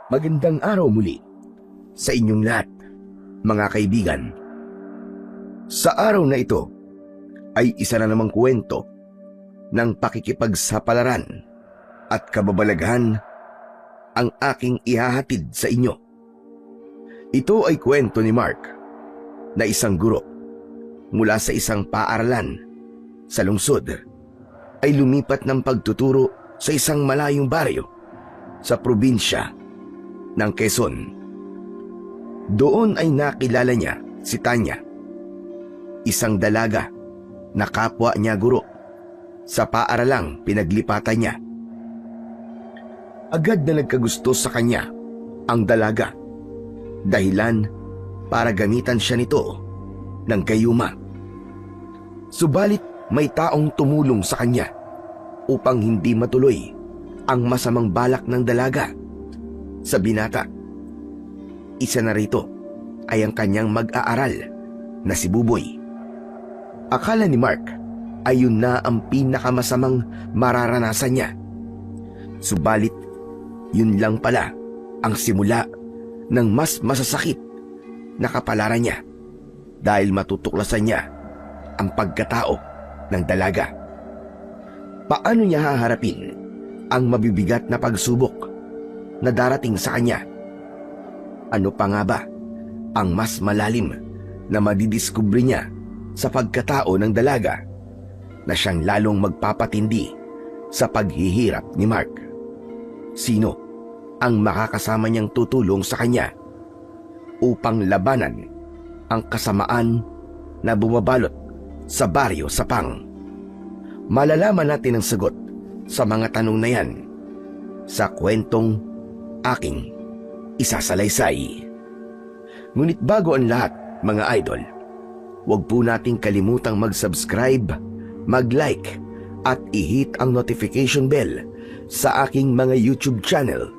Magandang araw muli sa inyong lahat, mga kaibigan. Sa araw na ito ay isa na namang kwento ng pakikipagsapalaran at kababalaghan ang aking ihahatid sa inyo. Ito ay kwento ni Mark na isang guro mula sa isang paaralan sa lungsod ay lumipat ng pagtuturo sa isang malayong baryo sa probinsya ng Quezon. Doon ay nakilala niya si Tanya, isang dalaga na kapwa niya guro sa paaralang pinaglipatan niya. Agad na nagkagusto sa kanya ang dalaga, dahilan para gamitan siya nito ng gayuma. Subalit may taong tumulong sa kanya upang hindi matuloy ang masamang balak ng dalaga sa binata. Isa na rito ay ang kanyang mag-aaral na si Buboy. Akala ni Mark ay yun na ang pinakamasamang mararanasan niya. Subalit, yun lang pala ang simula ng mas masasakit na kapalaran niya dahil matutuklasan niya ang pagkatao ng dalaga. Paano niya haharapin ang mabibigat na pagsubok na darating sa kanya? Ano pa nga ba ang mas malalim na madidiskubre niya sa pagkatao ng dalaga na siyang lalong magpapatindi sa paghihirap ni Mark? Sino ang makakasama niyang tutulong sa kanya upang labanan ang kasamaan na bumabalot sa baryo Sapang? Malalaman natin ang sagot sa mga tanong na yan sa kwentong aking isasalaysay. Ngunit bago ang lahat, mga idol, huwag po nating kalimutang mag-subscribe, mag-like at i-hit ang notification bell sa aking mga YouTube channel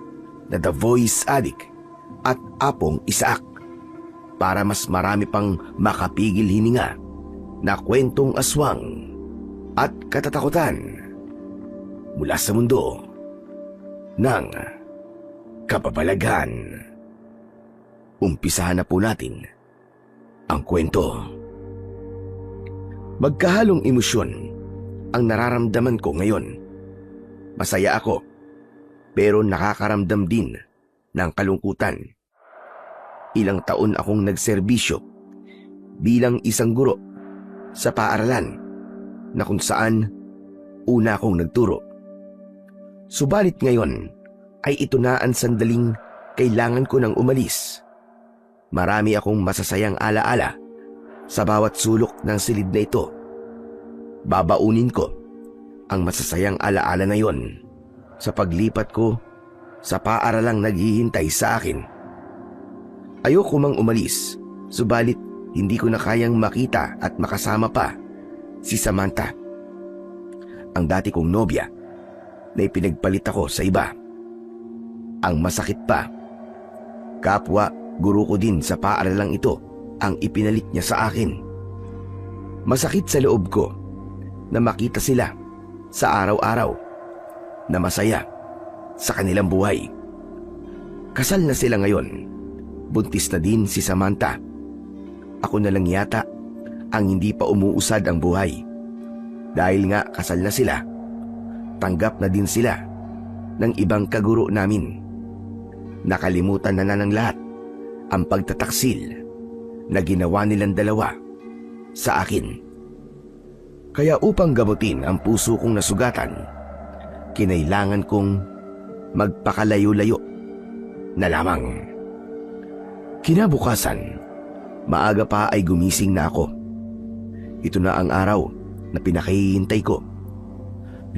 na The Voice Addict at Apong Isaak para mas marami pang makapigil hininga na kwentong aswang at katatakutan mula sa mundo ng kababalaghan. Umpisahan na po natin ang kwento. Magkahalong emosyon ang nararamdaman ko ngayon. Masaya ako, pero nakakaramdam din ng kalungkutan. Ilang taon akong nagserbisyo bilang isang guro sa paaralan na kung saan una akong nagturo. Subalit ngayon ay ito na ang sandaling kailangan ko nang umalis. Marami akong masasayang alaala sa bawat sulok ng silid na ito. Babaunin ko ang masasayang alaala na yon sa paglipat ko sa paaralang naghihintay sa akin. Ayoko mang umalis, subalit hindi ko na kayang makita at makasama pa si Samantha, ang dati kong nobya na ipinagpalit ako sa iba. Ang masakit pa, kapwa guro ko din sa paaralang ito ang ipinalit niya sa akin. Masakit sa loob ko na makita sila sa araw-araw na masaya sa kanilang buhay. Kasal na sila ngayon. Buntis na din si Samantha. Ako na lang yata ang hindi pa umuusad ang buhay. Dahil nga kasal na sila, tanggap na din sila ng ibang kaguro namin. Nakalimutan na ng lahat ang pagtataksil na ginawa nilang dalawa sa akin. Kaya upang gamutin ang puso kong nasugatan, kinailangan kong magpakalayo-layo na lamang. Kinabukasan, maaga pa ay gumising na ako. Ito na ang araw na pinakahihintay ko.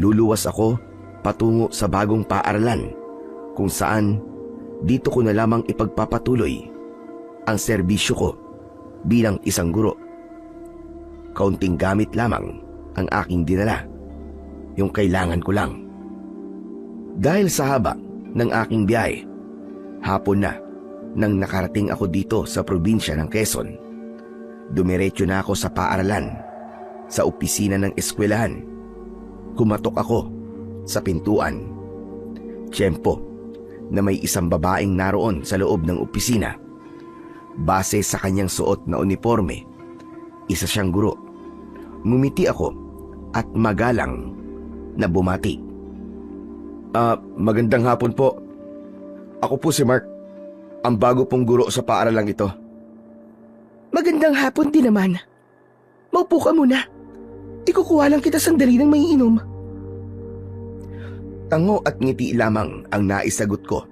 Luluwas ako patungo sa bagong paaralan kung saan dito ko na lamang ipagpapatuloy ang serbisyo ko bilang isang guro. Kaunting gamit lamang ang aking dinala, yung kailangan ko lang. Dahil sa haba ng aking biyahe, hapon na nang nakarating ako dito sa probinsya ng Quezon. Dumiretso na ako sa paaralan, sa opisina ng eskwelahan. Kumatok ako sa pintuan. Tiyempo, na may isang babaeng naroon sa loob ng opisina. Base sa kanyang suot na uniforme, isa siyang guro. Ngumiti ako at magalang na bumati. Magandang hapon po. Ako po si Mark, ang bago pong guro sa paaralang ito. Magandang hapon din naman. Maupo ka muna. Ikukuha lang kita sandali ng may inom. Tango at ngiti lamang ang naisagot ko,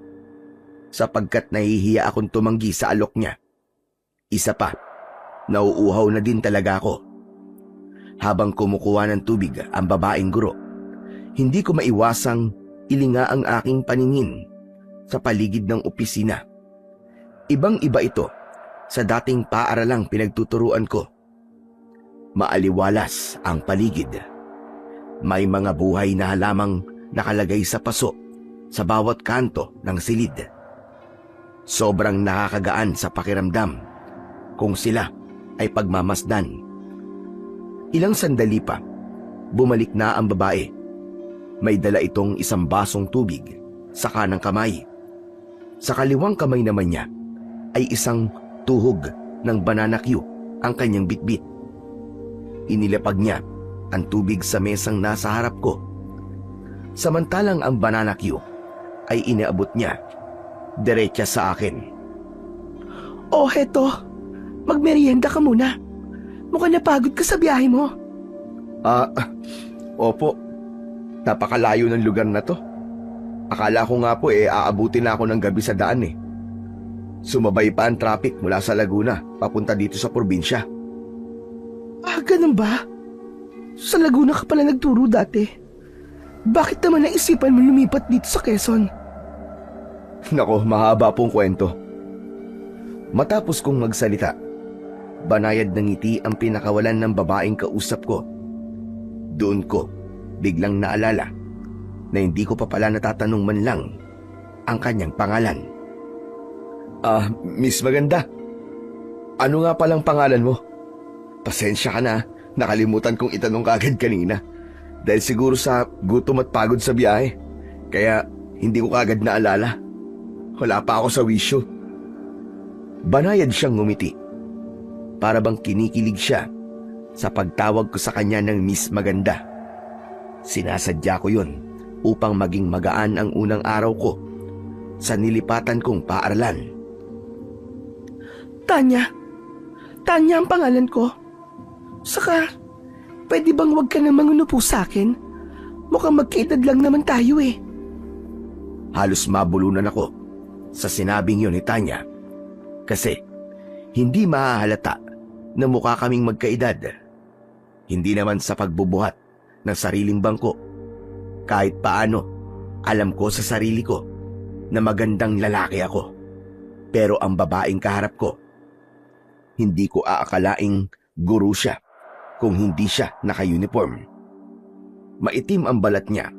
sapagkat nahihiya akong tumanggi sa alok niya. Isa pa, nauuhaw na din talaga ako. Habang kumukuha ng tubig ang babaeng guro, hindi ko maiwasang ilinga ang aking paningin sa paligid ng opisina. Ibang-iba ito sa dating paaralang pinagtuturuan ko. Maaliwalas ang paligid. May mga buhay na halamang nakalagay sa paso sa bawat kanto ng silid. Sobrang nakakagaan sa pakiramdam kung sila ay pagmamasdan. Ilang sandali pa, bumalik na ang babae. May dala itong isang basong tubig sa kanang kamay. Sa kaliwang kamay naman niya ay isang tuhog ng banana cue ang kanyang bitbit. Inilapag niya ang tubig sa mesang nasa harap ko. Samantalang ang banana cue ay inaabot niya diretsa sa akin. Oh, heto. Magmerienda ka muna. Mukhang napagod ka sa biyahe mo. Opo. Napakalayo ng lugar na to. Akala ko nga po aabutin na ako ng gabi sa daan eh. Sumabay pa ang traffic mula sa Laguna papunta dito sa probinsya. Ganun ba? Sa Laguna ka pala nagturo dati. Bakit naman naisipan mo lumipat dito sa Quezon? Nako, mahaba pong kwento. Matapos kong magsalita, banayad ng ngiti ang pinakawalan ng babaeng kausap ko. Doon ko biglang naalala na hindi ko pa pala natatanong man lang ang kanyang pangalan. Miss Maganda, ano nga palang pangalan mo? Pasensya ka na, nakalimutan kong itanong kagad kanina. Dahil siguro sa gutom at pagod sa biyahe, kaya hindi ko kagad naalala. Wala pa ako sa wisyo. Banayad siyang ngumiti. Para bang kinikilig siya sa pagtawag ko sa kanya ng Miss Maganda. Sinasadya ko yon upang maging magaan ang unang araw ko sa nilipatan kong paaralan. Tanya. Tanya ang pangalan ko. Saka, pwede bang wag ka na mangunupo sa akin? Mukhang magkaedad lang naman tayo eh. Halos mabulunan ako sa sinabing yun ni Tanya. Kasi, hindi mahahalata na mukha kaming magkaedad. Hindi naman sa pagbubuhat ng sariling bangko. Kahit paano, alam ko sa sarili ko na magandang lalaki ako. Pero ang babaeng kaharap ko, hindi ko aakalaing guro siya kung hindi siya naka-uniform. Maitim ang balat niya.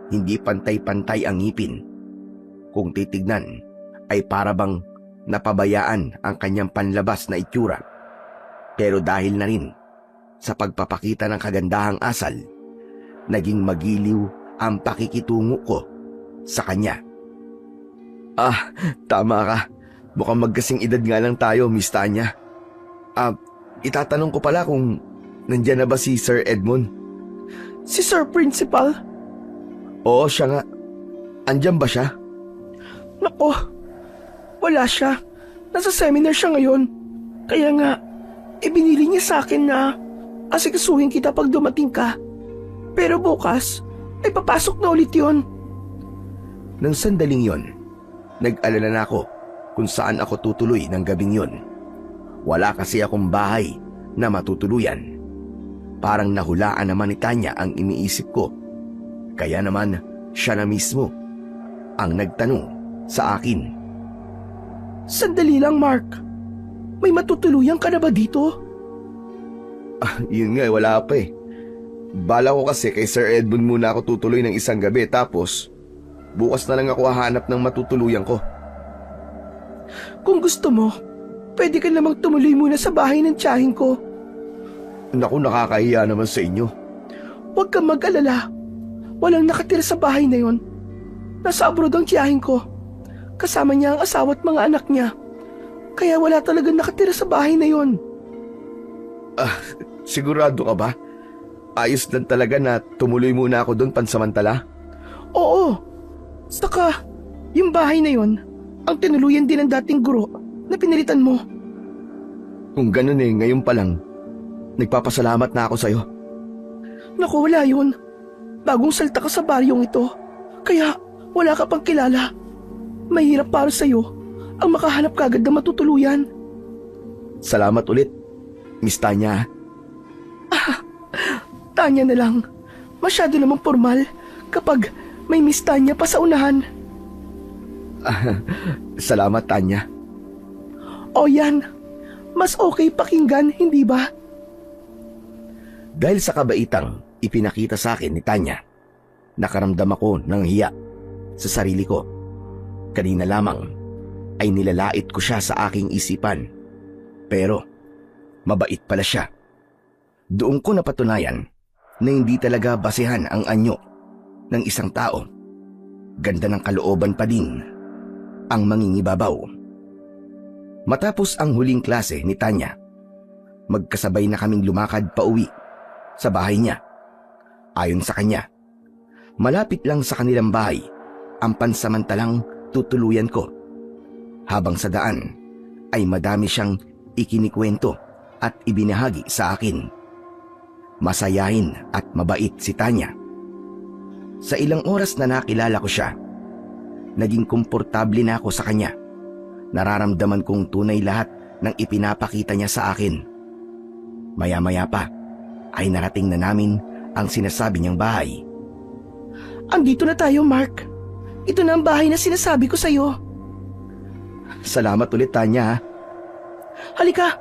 Hindi pantay-pantay ang ngipin. Kung titignan, ay para bang napabayaan ang kanyang panlabas na itsura. Pero dahil na rin sa pagpapakita ng kagandahang asal, naging magiliw ang pakikitungo ko sa kanya. Tama ka. Mukhang magkasing edad nga lang tayo, Miss Tanya. Itatanong ko pala kung nandyan na ba si Sir Edmund? Si Sir Principal? Oo, siya nga. Andyan ba siya? Nako, wala siya. Nasa seminar siya ngayon. Kaya nga, ibinili niya sa akin na asikasuhin kita pag dumating ka. Pero bukas, ay papasok na ulit yun. Nang sandaling yon, nag-alala na ako kung saan ako tutuloy ng gabing yon. Wala kasi akong bahay na matutuluyan. Parang nahulaan naman ni Tanya ang iniisip ko. Kaya naman siya na mismo ang nagtanong sa akin. Sandali lang, Mark. May matutuluyan ka na ba dito? Yun nga, wala pa eh. Bala ko kasi kay Sir Edmund muna ako tutuloy ng isang gabi, tapos bukas na lang ako hahanap ng matutuluyan ko. Kung gusto mo, pwede ka namang tumuloy muna sa bahay ng tiyahin ko. Naku, nakakahiya naman sa inyo. Huwag kang mag-alala. Walang nakatira sa bahay na yon. Nasa abroad ang tiyahin ko. Kasama niya ang asawa at mga anak niya. Kaya wala talagang nakatira sa bahay na yon. Sigurado ka ba? Ayos lang talaga na tumuloy muna ako doon pansamantala? Oo. Saka, yung bahay na yon, ang tinuluyan din ng dating guro na pinilitan mo. Kung ganun ngayon pa lang, nagpapasalamat na ako sa'yo. Naku, wala yun. Bagong salta ka sa baryong ito. Kaya wala ka pang kilala. Mahirap para sa'yo ang makahanap kagad na matutuluyan. Salamat ulit, Miss Tanya. Tanya na lang. Masyado namang formal kapag may Miss Tanya pa sa unahan. Salamat, Tanya. O yan, mas okay pakinggan, hindi ba? Dahil sa kabaitang ipinakita sa akin ni Tanya, nakaramdam ako ng hiya sa sarili ko. Kanina lamang ay nilalait ko siya sa aking isipan. Pero mabait pala siya. Doon ko napatunayan na hindi talaga basehan ang anyo ng isang tao. Ganda ng kalooban pa din ang mangingibabaw. Matapos ang huling klase ni Tanya, magkasabay na kaming lumakad pa uwi sa bahay niya. Ayon sa kanya, malapit lang sa kanilang bahay ang pansamantalang tutuluyan ko. Habang sa daan ay madami siyang ikinikwento at ibinahagi sa akin. Masayahin at mabait si Tanya. Sa ilang oras na nakilala ko siya, naging komportable na ako sa kanya. Nararamdaman kong tunay lahat ng ipinapakita niya sa akin. Maya-maya pa ay narating na namin ang sinasabi niyang bahay. Andito na tayo, Mark. Ito na ang bahay na sinasabi ko sa'yo. Salamat ulit, Tanya. Halika,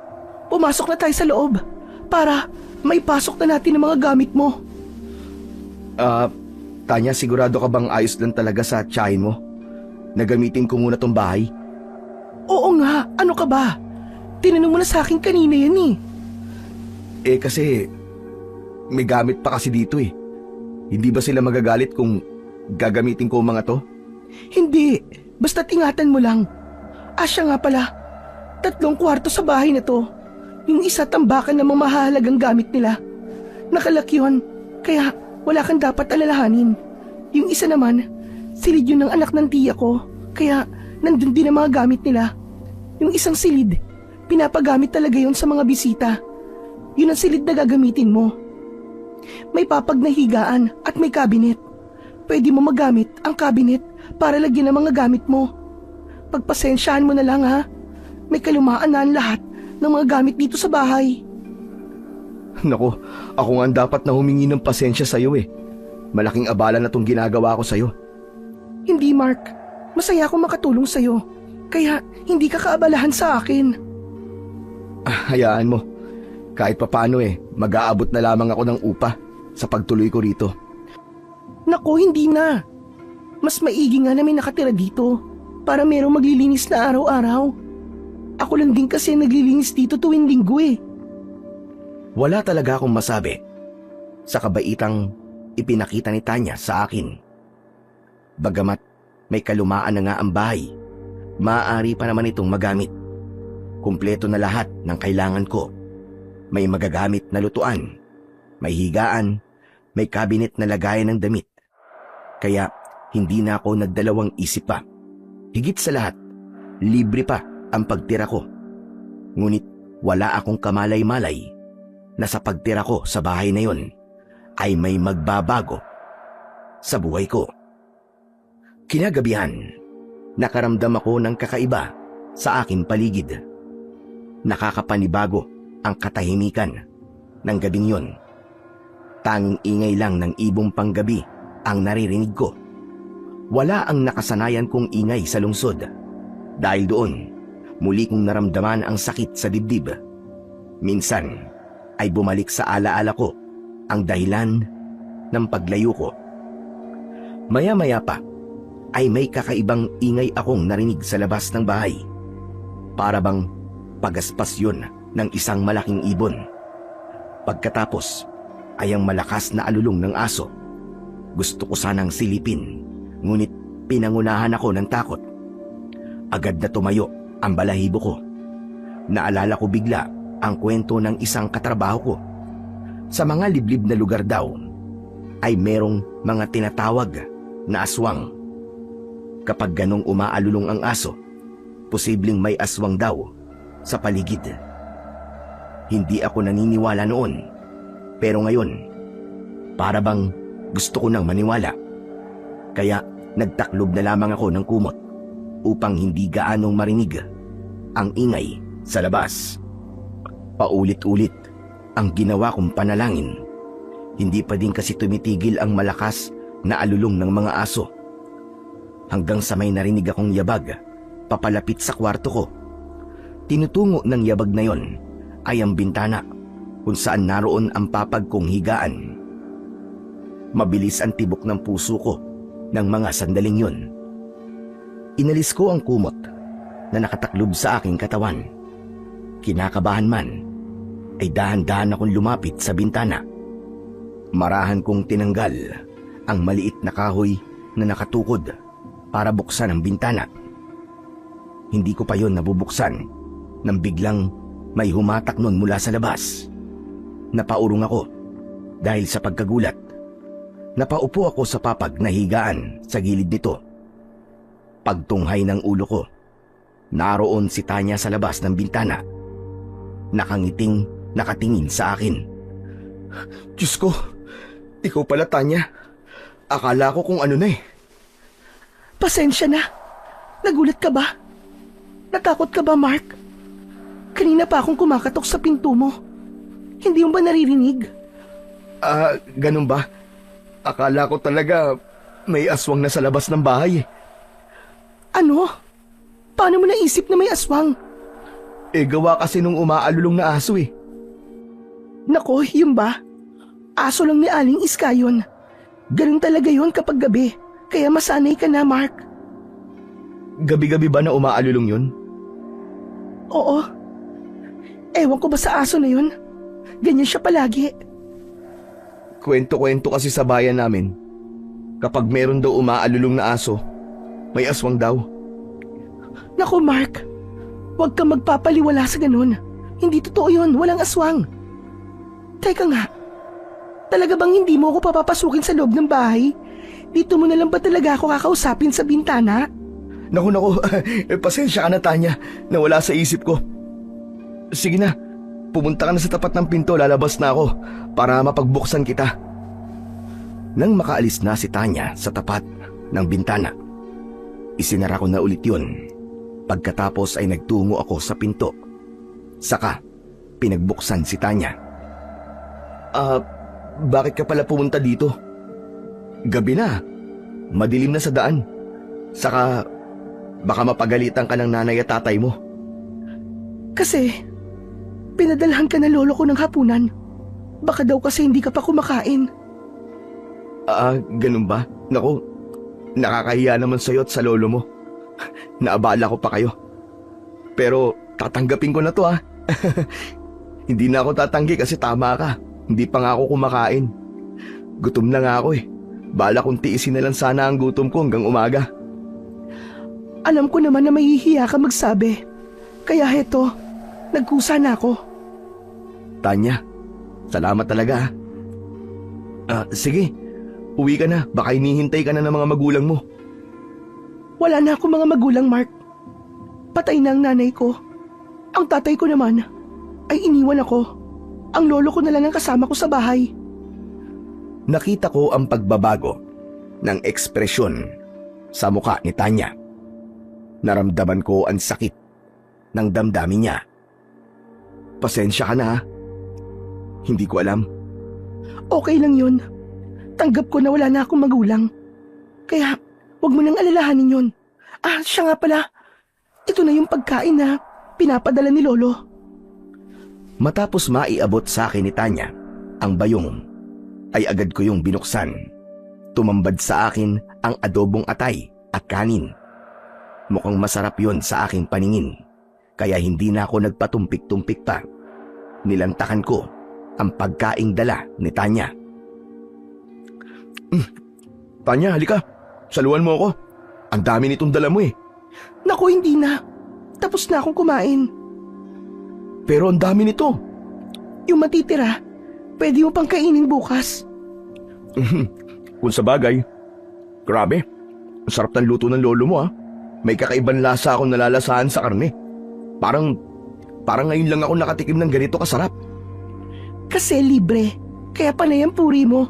pumasok na tayo sa loob para maipasok na natin ang mga gamit mo. Tanya, sigurado ka bang ayos lang talaga sa tiyahin mo? Nagamitin ko muna tong bahay? Oo nga, ano ka ba? Tinanong mo na sa akin kanina yan Kasi may gamit pa kasi dito Hindi ba sila magagalit kung gagamitin ko ang mga to? Hindi, basta ingatan mo lang. Siya nga pala, 3 kwarto sa bahay na to. Yung isa tambakan ng mga mahalagang gamit nila. Nakalaki yun, kaya wala kang dapat alalahanin. Yung isa naman, silid yun ng anak ng tiya ko, kaya nandun din ang mga gamit nila. Yung isang silid, pinapagamit talaga yun sa mga bisita. Yun ang silid na gagamitin mo. May papag na higaan at may kabinet. Pwede mo magamit ang kabinet para lagyan ng mga gamit mo. Pagpasensyahan mo na lang ha. May kalumaan na ang lahat ng mga gamit dito sa bahay. Nako, ako nga ang dapat na humingi ng pasensya sa'yo Malaking abala na tong ginagawa ko sa'yo. Hindi, Mark. Masaya akong makatulong sa'yo. Kaya hindi ka kaabalahan sa akin. Hayaan mo. Kahit papaano mag-aabot na lamang ako ng upa sa pagtuloy ko rito. Naku, hindi na. Mas maigi nga na may nakatira dito para merong maglilinis na araw-araw. Ako lang din kasi naglilinis dito tuwing linggo Wala talaga akong masabi sa kabaitang ipinakita ni Tanya sa akin. Bagamat may kalumaan na nga ang bahay, maaari pa naman itong magamit. Kumpleto na lahat ng kailangan ko. May magagamit na lutuan, may higaan, may kabinet na lagayan ng damit. Kaya hindi na ako nagdalawang isip pa. Higit sa lahat, libre pa ang pagtira ko. Ngunit wala akong kamalay-malay na sa pagtira ko sa bahay na yon ay may magbabago sa buhay ko. Kinagabihan, nakaramdam ako ng kakaiba sa aking paligid. Nakakapanibago ang katahimikan ng gabing yon. Tanging ingay lang ng ibong panggabi ang naririnig ko. Wala ang nakasanayan kong ingay sa lungsod. Dahil doon, muli kong naramdaman ang sakit sa dibdib. Minsan ay bumalik sa alaala ko ang dahilan ng paglayo ko. Maya-maya pa ay may kakaibang ingay akong narinig sa labas ng bahay. Para bang pagaspas yun ng isang malaking ibon. Pagkatapos ay ang malakas na alulong ng aso. Gusto ko sanang silipin, ngunit Pinangunahan ako ng takot. Agad na tumayo ang balahibo ko. Naalala ko bigla ang kwento ng isang katrabaho ko. Sa mga liblib na lugar daw ay merong mga tinatawag na aswang. Kapag ganong umaalulong ang aso, posibleng may aswang daw sa paligid. Hindi ako naniniwala noon, pero ngayon, para bang gusto ko nang maniwala. Kaya nagtaklob na lamang ako ng kumot upang hindi gaanong marinig ang ingay sa labas. Paulit-ulit ang ginawa kong panalangin. Hindi pa din kasi tumitigil ang malakas na alulong ng mga aso. Hanggang sa may narinig akong yabag papalapit sa kwarto ko. Tinutungo ng yabag na yon ay ang bintana kung saan naroon ang papag kong higaan. Mabilis ang tibok ng puso ko ng mga sandaling yon. Inalis ko ang kumot na nakataklob sa aking katawan. Kinakabahan man, ay dahan-dahan akong lumapit sa bintana. Marahan kong tinanggal ang maliit na kahoy na nakatukod para buksan ang bintana. Hindi ko pa yon nabubuksan nang biglang may humatak nun mula sa labas. Napaurong ako dahil sa pagkagulat. Napaupo ako sa papag na higaan sa gilid nito. Pagtunghay ng ulo ko, naroon si Tanya sa labas ng bintana. Nakangiting nakatingin sa akin. Diyos ko, ikaw pala, Tanya. Akala ko kung ano na eh. Pasensya na. Nagulat ka ba? Natakot ka ba, Mark? Kanina pa akong kumakatok sa pinto mo. Hindi mo ba naririnig? Ganun ba? Akala ko talaga may aswang na sa labas ng bahay. Ano? Paano mo naisip na may aswang? Gawa kasi nung umaalulong na aso eh. Nako, yun ba? Aso lang ni Aling Iska yun. Ganun talaga yun kapag gabi. Kaya masanay ka na, Mark. Gabi-gabi ba na umaalulong yun? Oo. Ewan ko ba sa aso na yun? Ganyan siya palagi. Kwento-kwento kasi sa bayan namin. Kapag meron daw umaalulong na aso, may aswang daw. Naku, Mark. Huwag kang magpapaliwala sa ganun. Hindi totoo yun. Walang aswang. Teka nga. Talaga bang hindi mo ako papapasukin sa loob ng bahay? Dito mo na lang ba talaga ako kakausapin sa bintana? Naku, pasensya ka na, Tanya. Nawala sa isip ko. Sige na, pumunta ka na sa tapat ng pinto, lalabas na ako para mapagbuksan kita. Nang makaalis na si Tanya sa tapat ng bintana, isinara ko na ulit yun. Pagkatapos ay nagtungo ako sa pinto. Saka, pinagbuksan si Tanya. Bakit ka pala pumunta dito? Gabi na. Madilim na sa daan. Saka, baka mapagalitan ka ng nanay at tatay mo. Kasi, pinadalhan ka na lolo ko ng hapunan. Baka daw kasi hindi ka pa kumakain. Ganun ba? Naku, nakakahiya naman sa'yo at sa lolo mo. Naabala ko pa kayo. Pero tatanggapin ko na to. Hindi na ako tatanggi kasi tama ka. Hindi pa nga ako kumakain. Gutom na nga ako eh. Bala kong tiisin na lang sana ang gutom ko hanggang umaga. Alam ko naman na mahihiya ka magsabi. Kaya heto, nagkusa na ako. Tanya, salamat talaga. Sige, uwi ka na. Baka hinihintay ka na ng mga magulang mo. Wala na akong mga magulang, Mark. Patay na ang nanay ko. Ang tatay ko naman ay iniwan ako. Ang lolo ko na lang ang kasama ko sa bahay. Nakita ko ang pagbabago ng ekspresyon sa mukha ni Tanya. Naramdaman ko ang sakit ng damdamin niya. Pasensya ka na. Hindi ko alam. Okay lang yun. Tanggap ko na wala na akong magulang. Kaya, huwag mo nang alalahanin yun. Siya nga pala. Ito na yung pagkain na pinapadala ni Lolo. Matapos maiabot sa akin ni Tanya ang bayong, ay agad ko yung binuksan. Tumambad sa akin ang adobong atay at kanin. Mukhang masarap yon sa aking paningin, kaya hindi na ako nagpatumpik-tumpik pa. Nilantakan ko ang pagkaing dala ni Tanya. Tanya, halika. Saluhan mo ako. Ang dami nitong dala mo eh. Naku, hindi na. Tapos na akong kumain. Pero ang dami nito. Yung matitira, pwede mo pang kainin bukas. Kung sa bagay. Grabe. Ang sarap ng luto ng lolo mo ah. May kakaibang lasa akong nalalasahan sa karne. Parang ngayon lang ako nakatikim ng ganito kasarap. Kasi libre, kaya panay ang puri mo.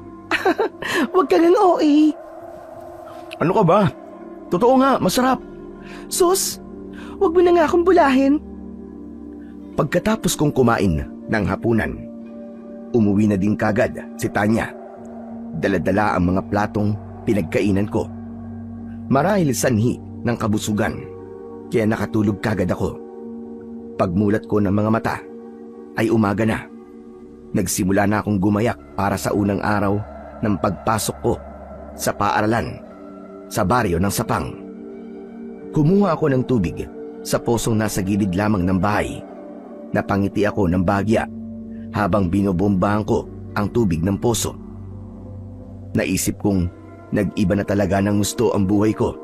Huwag ka ngang OA. Ano ka ba? Totoo nga, masarap. Sus, huwag mo na nga akong bulahin. Pagkatapos kong kumain ng hapunan, umuwi na din kagad si Tanya. Dala-dala ang mga platong pinagkainan ko. Marahil sanhi ng kabusugan, kaya nakatulog kagad ako. Pagmulat ko ng mga mata, ay umaga na. Nagsimula na akong gumayak para sa unang araw ng pagpasok ko sa paaralan sa baryo ng Sapang. Kumuha ako ng tubig sa posong nasa gilid lamang ng bahay. Napangiti ako ng bahagya habang binobombahan ko ang tubig ng poso. Naisip kong nag-iba na talaga ng gusto ang buhay ko.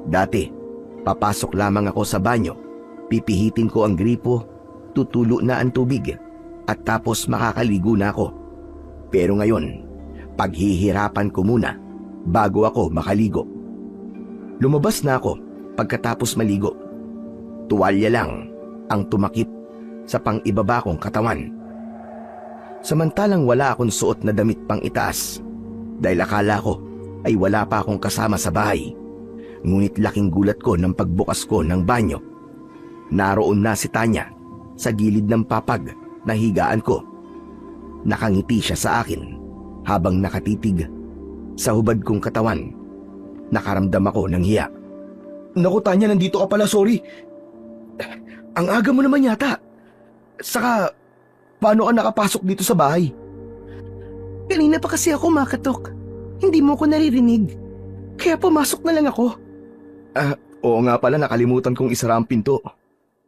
Dati, papasok lamang ako sa banyo, pipihitin ko ang gripo, tutulo na ang tubig, at tapos makakaligo na ako. Pero ngayon, paghihirapan ko muna bago ako makaligo. Lumabas na ako pagkatapos maligo. Tuwalya lang ang tumakip sa pang-ibaba kong katawan. Samantalang wala akong suot na damit pang itaas dahil akala ko ay wala pa akong kasama sa bahay. Ngunit laking gulat ko nang pagbukas ko ng banyo. Naroon na si Tanya sa gilid ng papag na higaan ko. Nakangiti siya sa akin habang nakatitig sa hubad kong katawan. Nakaramdam ako ng hiya. Naku Tanya, nandito ka pala, sorry. Ang aga mo naman yata. Saka, paano ka nakapasok dito sa bahay? Kanina pa kasi ako makatok. Hindi mo ko naririnig. Kaya pumasok na lang ako. Oo nga pala, nakalimutan kong isara ang pinto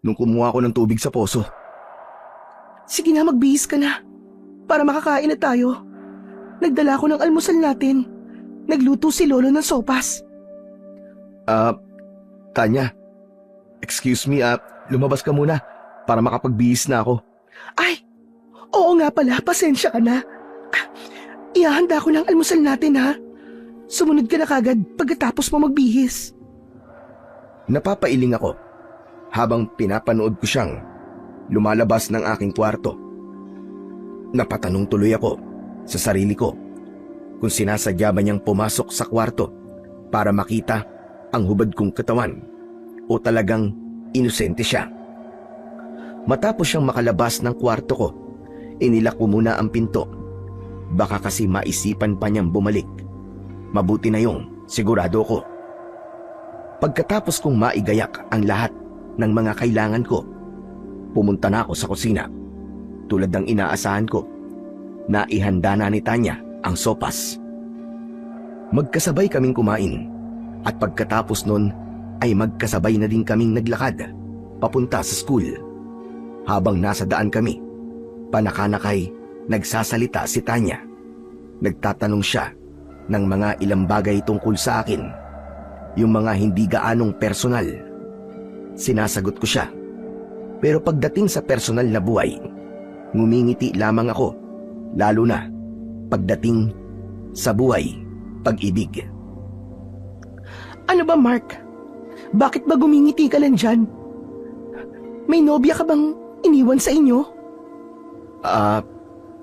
nung kumuha ko ng tubig sa poso. Sige na, magbihis ka na. Para makakain na tayo. Nagdala ko ng almusal natin. Nagluto si Lolo ng sopas. Tanya, excuse me, lumabas ka muna para makapagbihis na ako. Ay, oo nga pala, pasensya ka na. Ihahanda ko ng almusal natin ha. Sumunod ka na kagad pagkatapos mo magbihis. Napapailing ako habang pinapanood ko siyang lumalabas ng aking kwarto. Napatanong tuloy ako sa sarili ko kung sinasadya ba niyang pumasok sa kwarto para makita ang hubad kong katawan o talagang inosente siya. Matapos siyang makalabas ng kwarto ko, inilak ko muna ang pinto. Baka kasi maisipan pa niyang bumalik. Mabuti na yung sigurado ko. Pagkatapos kong maigayak ang lahat ng mga kailangan ko, pumunta na ako sa kusina. Tulad ng inaasahan ko, naihanda na ni Tanya ang sopas. Magkasabay kaming kumain at pagkatapos nun ay magkasabay na din kaming naglakad papunta sa school. Habang nasa daan kami, panakanakay nagsasalita si Tanya. Nagtatanong siya ng mga ilang bagay tungkol sa akin. Yung mga hindi gaanong personal. Sinasagot ko siya. Pero pagdating sa personal na buhay, ngumingiti lamang ako. Lalo na pagdating sa buhay, pag-ibig. Ano ba, Mark? Bakit ba gumingiti ka lang dyan? May nobya ka bang iniwan sa inyo?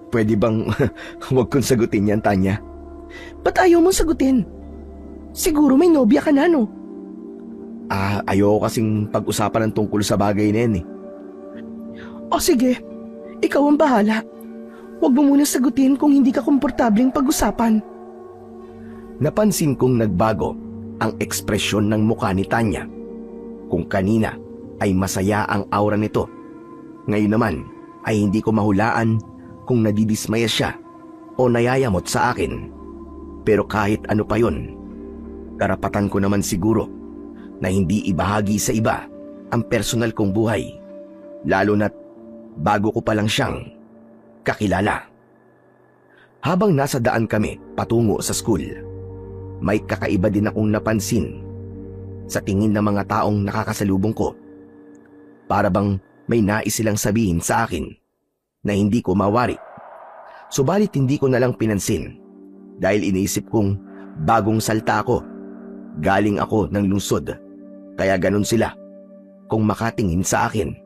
Pwede bang huwag kong sagutin yan, Tanya? Ba't ayaw mong sagutin? Siguro may nobya ka na, no? Ayoko kasing pag-usapan ng tungkol sa bagay na yan eh. O sige, ikaw ang bahala. Huwag mo muna sagutin kung hindi ka komportableng pag-usapan. Napansin kong nagbago ang ekspresyon ng mukha ni Tanya. Kung kanina ay masaya ang aura nito, ngayon naman ay hindi ko mahulaan kung nadidismaya siya o nayayamot sa akin. Pero kahit ano pa yon, karapatan ko naman siguro na hindi ibahagi sa iba ang personal kong buhay, lalo na't bago ko pa lang siyang kakilala. Habang nasa daan kami patungo sa school, may kakaiba din akong napansin sa tingin ng mga taong nakakasalubong ko. Para bang may nais silang sabihin sa akin na hindi ko mawari. Subalit hindi ko nalang pinansin dahil iniisip kong bagong salta ako. Galing ako ng lungsod, kaya ganun sila kung makatingin sa akin.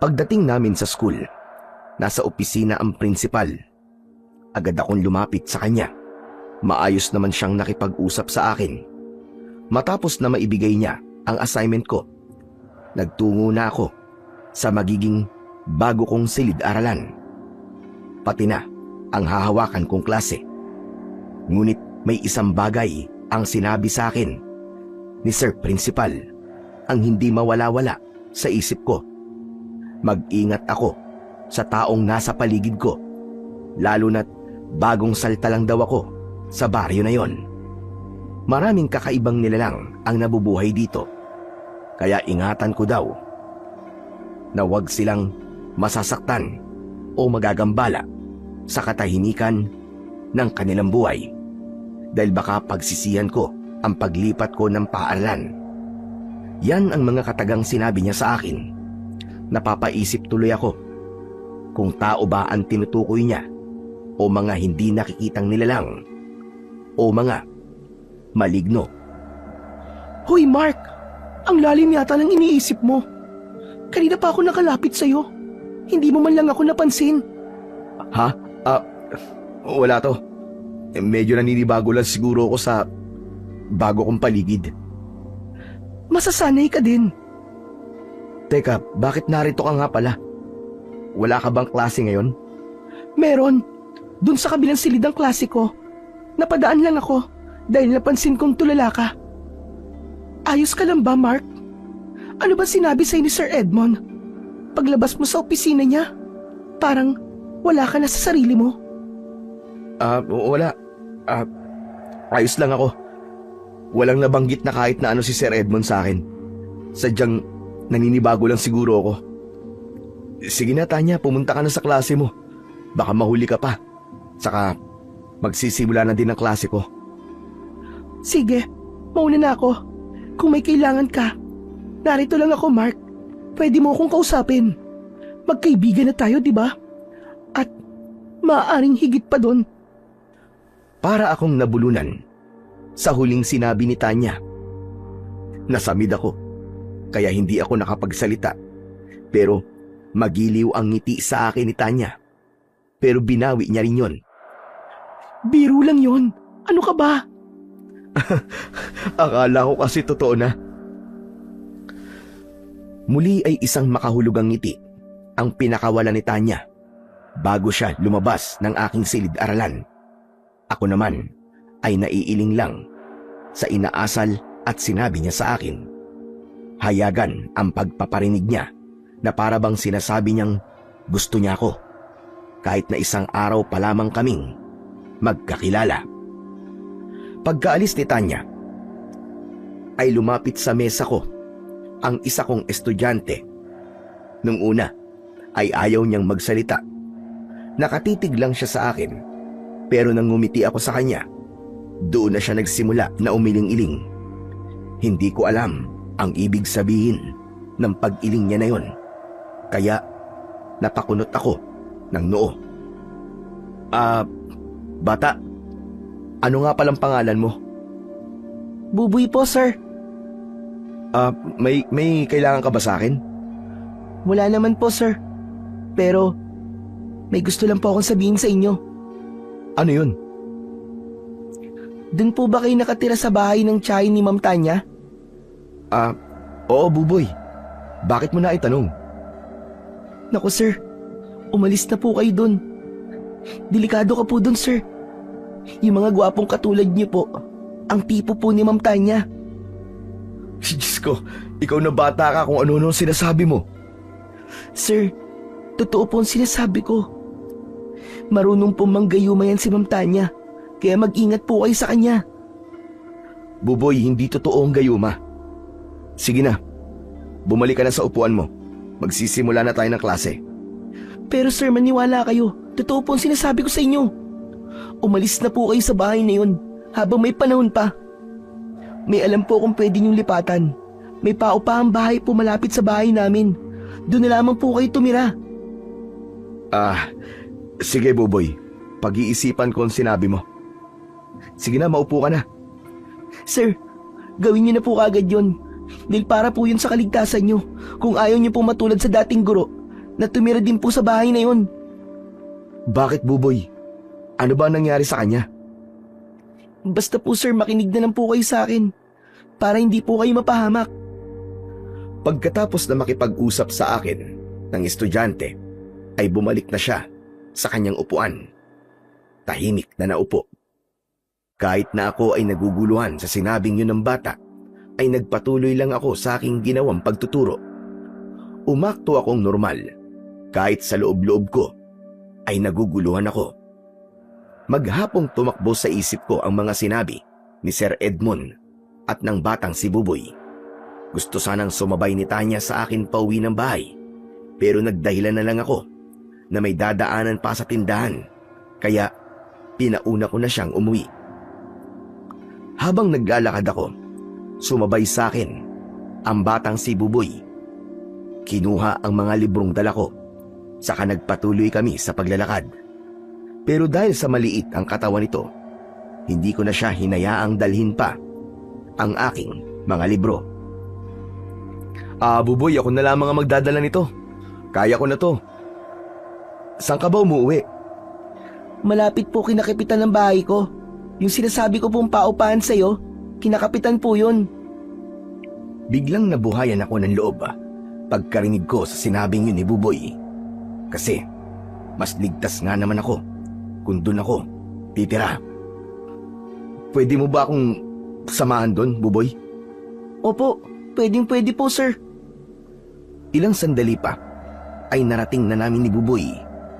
Pagdating namin sa school, nasa opisina ang principal. Agad akong lumapit sa kanya. Maayos naman siyang nakipag-usap sa akin. Matapos na maibigay niya ang assignment ko, nagtungo na ako sa magiging bago kong silid-aralan. Pati na ang hahawakan kong klase. Ngunit may isang bagay ang sinabi sa akin ni Sir Principal ang hindi mawala-wala sa isip ko. Mag-ingat ako sa taong nasa paligid ko, lalo na't bagong salta lang daw ako sa baryo na yon. Maraming kakaibang nilalang ang nabubuhay dito, kaya ingatan ko daw na huwag silang masasaktan o magagambala sa katahimikan ng kanilang buhay dahil baka pagsisihan ko ang paglipat ko ng paaralan. Yan ang mga katagang sinabi niya sa akin. Napapaisip tuloy ako kung tao ba ang tinutukoy niya o mga hindi nakikitang nilalang o mga maligno. Hoy Mark, ang lalim yata ng iniisip mo. Kanina pa ako nakalapit sa'yo. Hindi mo man lang ako napansin. Ha? Wala to. Medyo naninibago lang siguro ako sa bago kong paligid. Masasanay ka din. Teka, bakit narito ka nga pala? Wala ka bang klase ngayon? Meron. Dun sa kabilang silid ng klase ko. Napadaan lang ako dahil napansin kong tulala ka. Ayos ka lang ba, Mark? Ano ba sinabi sa'yo ni Sir Edmond? Paglabas mo sa opisina niya, parang wala ka na sa sarili mo. Wala. Ayos lang ako. Walang nabanggit na kahit na ano si Sir Edmond sa akin. Sadyang naninibago lang siguro ako. Sige na, Tanya, pumunta ka na sa klase mo. Baka mahuli ka pa. Saka magsisimula na din ang klase ko. Sige, mauna na ako. Kung may kailangan ka, narito lang ako, Mark. Pwede mo akong kausapin. Magkaibigan na tayo, di ba? At maaaring higit pa doon. Para akong nabulunan sa huling sinabi ni Tanya. Nasamid ako, kaya hindi ako nakapagsalita. Pero magiliw ang ngiti sa akin ni Tanya. Pero binawi niya rin yon. Biro lang yon. Ano ka ba? Akala ko kasi totoo na. Muli ay isang makahulugang ngiti ang pinakawala ni Tanya bago siya lumabas ng aking silid-aralan. Ako naman ay naiiling lang sa inaasal at sinabi niya sa akin. Hayagan ang pagpaparinig niya na para bang sinasabi niyang gusto niya ako kahit na isang araw pa lamang kaming magkakilala. Pagkaalis ni Tanya ay lumapit sa mesa ko ang isa kong estudyante. Nung una ay ayaw niyang magsalita. Nakatitig lang siya sa akin, pero nang ngumiti ako sa kanya, doon na siya nagsimula na umiling-iling. Hindi ko alam ang ibig sabihin ng pag-iling niya na yon, kaya napakunot ako ng noo. Bata, ano nga palang pangalan mo? Buboy po, sir. May kailangan ka ba sa akin? Wala naman po, sir. Pero may gusto lang po akong sabihin sa inyo. Ano yun? Dun po ba kayo nakatira sa bahay ng tiyahin ni Ma'am Tanya? Oo, Buboy. Bakit mo na itanong? Naku, sir. Umalis na po kayo dun. Delikado ka po dun, sir. Yung mga gwapong katulad niyo po, ang tipo po ni Ma'am Tanya. Diyos ko, ikaw na bata ka kung ano-ano sinasabi mo. Sir, totoo po ang sinasabi ko. Marunong po manggayuma yan si Ma'am Tanya, kaya mag-ingat po kayo sa kanya. Buboy, hindi totoo ang gayuma. Sige na, bumalik ka na sa upuan mo. Magsisimula na tayo ng klase. Pero sir, maniwala kayo. Totoo po ang sinasabi ko sa inyo. Umalis na po kayo sa bahay na yun habang may panahon pa. May alam po kung pwede niyong lipatan. May paupahang bahay po malapit sa bahay namin. Doon na lamang po kayo tumira. Sige Buboy, pag-iisipan ko ang sinabi mo. Sige na, maupo ka na. Sir, gawin niyo na po agad yun. Dahil para po yun sa kaligtasan niyo. Kung ayaw niyo po matulad sa dating guro na tumira din po sa bahay na yun. Bakit Buboy? Ano ba nangyari sa kanya? Basta po sir, makinig na lang po kayo sa akin. Para hindi po kayo mapahamak. Pagkatapos na makipag-usap sa akin ng estudyante, ay bumalik na siya sa kanyang upuan. Tahimik na naupo. Kahit na ako ay naguguluhan sa sinabing yun ng bata, ay nagpatuloy lang ako sa aking ginawang pagtuturo. Umakto akong normal, kahit sa loob-loob ko ay naguguluhan ako. Maghapong tumakbo sa isip ko ang mga sinabi ni Sir Edmond at ng batang si Buboy. Gusto sanang sumabay ni Tanya sa akin pauwi ng bahay, pero nagdahilan na lang ako na may dadaanan pa sa tindahan, kaya pinauna ko na siyang umuwi. Habang naglalakad ako, sumabay sa akin ang batang si Buboy. Kinuha ang mga librong dala ko, saka nagpatuloy kami sa paglalakad. Pero dahil sa maliit ang katawan nito, hindi ko na siya hinayaang dalhin pa ang aking mga libro. Buboy, ako na lamang ang magdadala nito. Kaya ko na to. Saan ka ba umuwi? Malapit po kinakapitan ng bahay ko. Yung sinasabi ko pong paupahan sa'yo, kinakapitan po yun. Biglang nabuhayan ako ng loob pagkarinig ko sa sinabing yun ni Buboy. Kasi mas ligtas nga naman ako kung doon ako titira. Pwede mo ba akong samahan doon, Buboy? Opo, pwede po sir. Ilang sandali pa ay narating na namin ni Buboy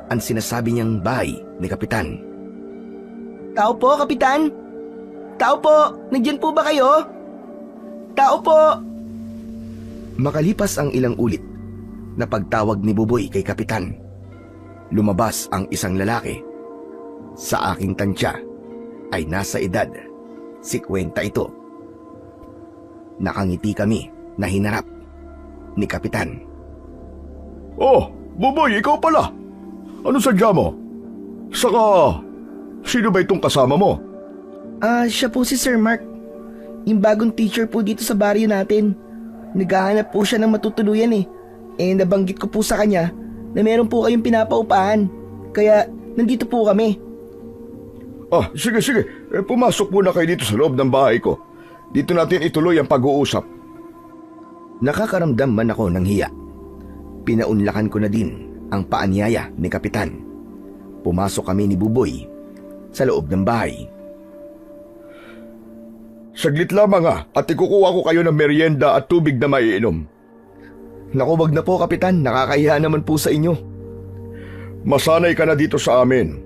ang sinasabi niyang bahay ni Kapitan. Tao po, Kapitan? Tao po, nandiyan po ba kayo? Tao po! Makalipas ang ilang ulit na pagtawag ni Buboy kay Kapitan, lumabas ang isang lalaki. Sa aking tansya ay nasa edad 50 ito. Nakangiti kami na hinarap ni Kapitan. Oh, Buboy, ikaw pala. Ano sadya mo? Saka, sino ba itong kasama mo? Siya po si Sir Mark. Yung bagong teacher po dito sa baryo natin. Naghahanap po siya ng matutuluyan eh. Nabanggit ko po sa kanya na meron po kayong pinapaupahan. Kaya nandito po kami. Sige. Pumasok muna kayo dito sa loob ng bahay ko. Dito natin ituloy ang pag-uusap. Nakakaramdam man ako ng hiya. Pinaunlakan ko na din ang paanyaya ni Kapitan. Pumasok kami ni Buboy sa loob ng bahay. Saglit lamang at ikukuha ko kayo ng merienda at tubig na maiinom. Naku, wag na po Kapitan, nakakahiya naman po sa inyo. Masanay ka na dito sa amin.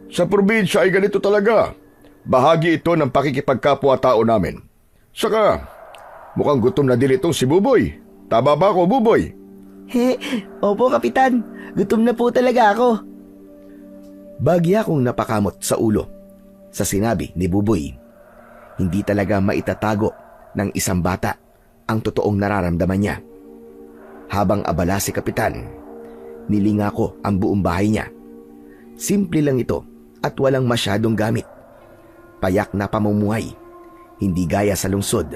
Sa probinsya ay ganito talaga. Bahagi ito ng pakikipagkapwa-tao namin. Saka, mukhang gutom na din itong si Buboy. Tama ba ako, Buboy? Opo Kapitan, gutom na po talaga ako. Bagya akong napakamot sa ulo sa sinabi ni Buboy. Hindi talaga maitatago ng isang bata ang totoong nararamdaman niya. Habang abala si Kapitan, nilinga ko ang buong bahay niya. Simple lang ito at walang masyadong gamit. Payak na pamumuhay, hindi gaya sa lungsod.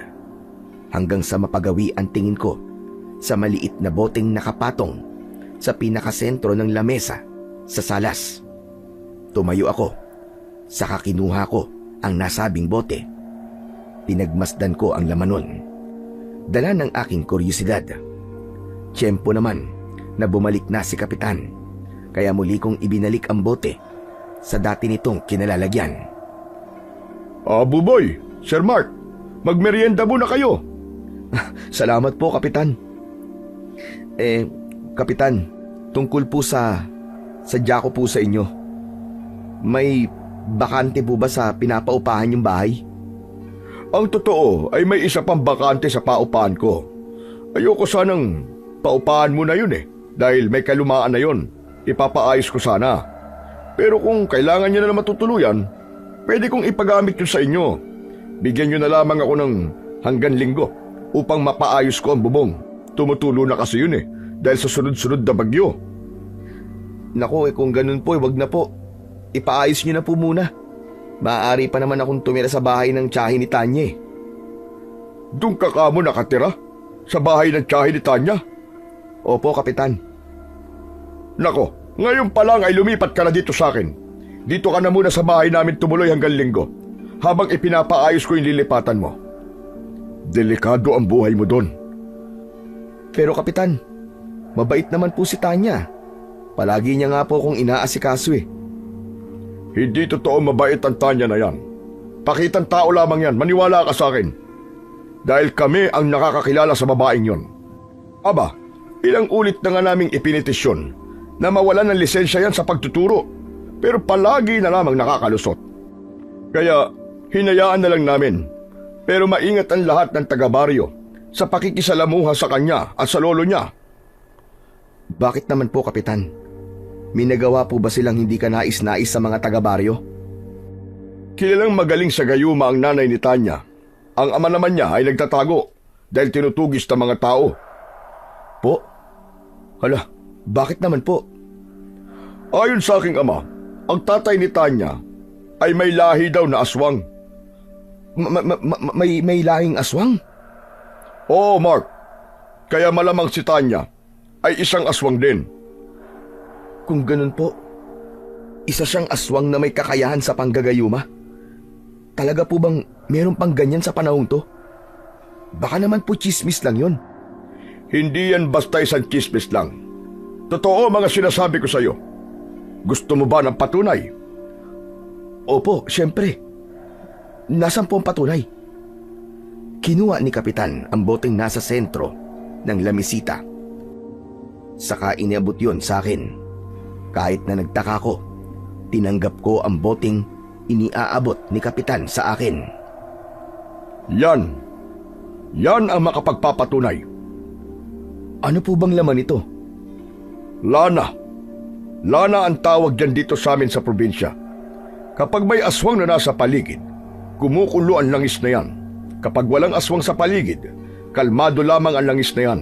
Hanggang sa mapagawi ang tingin ko sa maliit na boteng nakapatong sa pinakasentro ng lamesa sa salas. Tumayo ako, saka kinuha ko ang nasabing bote. Pinagmasdan ko ang laman nun. Dala ng aking kuryosidad. Tiyempo naman na bumalik na si Kapitan, kaya muli kong ibinalik ang bote sa dati nitong kinalalagyan. Buboy, Sir Mark, magmerienda muna kayo. Salamat po, Kapitan. Kapitan, tungkol po sa sadya ko po sa inyo. May bakante po ba sa pinapaupahan yung bahay? Ang totoo ay may isa pang bakante sa paupahan ko. Ayoko sanang paupahan mo na yun dahil may kalumaan na yun. Ipapaayos ko sana. Pero kung kailangan nyo na matutuluyan, pwede kong ipagamit yun sa inyo. Bigyan nyo na lamang ako ng hanggang Linggo upang mapaayos ko ang bubong. Tumutulo na kasi yun dahil sa sunod-sunod na bagyo. Nako, kung ganun po, wag na po. Ipaayos niyo na po muna. Maaari pa naman akong tumira sa bahay ng tiyahin ni Tanya Doon ka kamo nakatira? Sa bahay ng tiyahin ni Tanya? Opo, Kapitan. Nako, ngayon pa lang ay lumipat ka na dito sa akin. Dito ka na muna sa bahay namin tumuloy hanggang Linggo, habang ipinapaayos ko yung lilipatan mo. Delikado ang buhay mo doon. Pero Kapitan, mabait naman po si Tanya. Palagi niya nga po akong inaasikaso Hindi totoo mabait ang Tanya na yan. Pakitang tao lamang yan, maniwala ka sa akin. Dahil kami ang nakakakilala sa babaeng yon. Aba, ilang ulit na nga naming ipinitisyon na mawalan ng lisensya yan sa pagtuturo, pero palagi na lamang nakakalusot. Kaya hinayaan na lang namin, pero maingat ang lahat ng taga-baryo sa pakikisalamuha sa kanya at sa lolo niya. Bakit naman po, Kapitan? May nagawa po ba silang hindi ka nais-nais sa mga taga-baryo? Kilalang magaling sa gayuma ang nanay ni Tanya. Ang ama naman niya ay nagtatago dahil tinutugis ng mga tao. Po? Hala, bakit naman po? Ayon sa aking ama, ang tatay ni Tanya ay may lahi daw na aswang. May lahing aswang? Oo, Mark. Kaya malamang si Tanya ay isang aswang din. Kung ganun po, isa siyang aswang na may kakayahan sa panggagayuma. Talaga po bang meron pang ganyan sa panahong to? Baka naman po chismis lang yun. Hindi yan basta isang chismis lang. Totoo mga sinasabi ko sa iyo. Gusto mo ba ng patunay? Opo, syempre. Nasaan po ang patunay? Kinuha ni Kapitan ang boteng nasa sentro ng lamisita. Saka iniabot yun sa akin. Kahit na nagtaka ko, tinanggap ko ang boteng iniaabot ni Kapitan sa akin. Yan. Yan ang makapagpapatunay. Ano po bang laman ito? Lana. Lana ang tawag dyan dito sa amin sa probinsya. Kapag may aswang na nasa paligid, kumukulo ang langis na yan. Kapag walang aswang sa paligid, kalmado lamang ang langis na yan.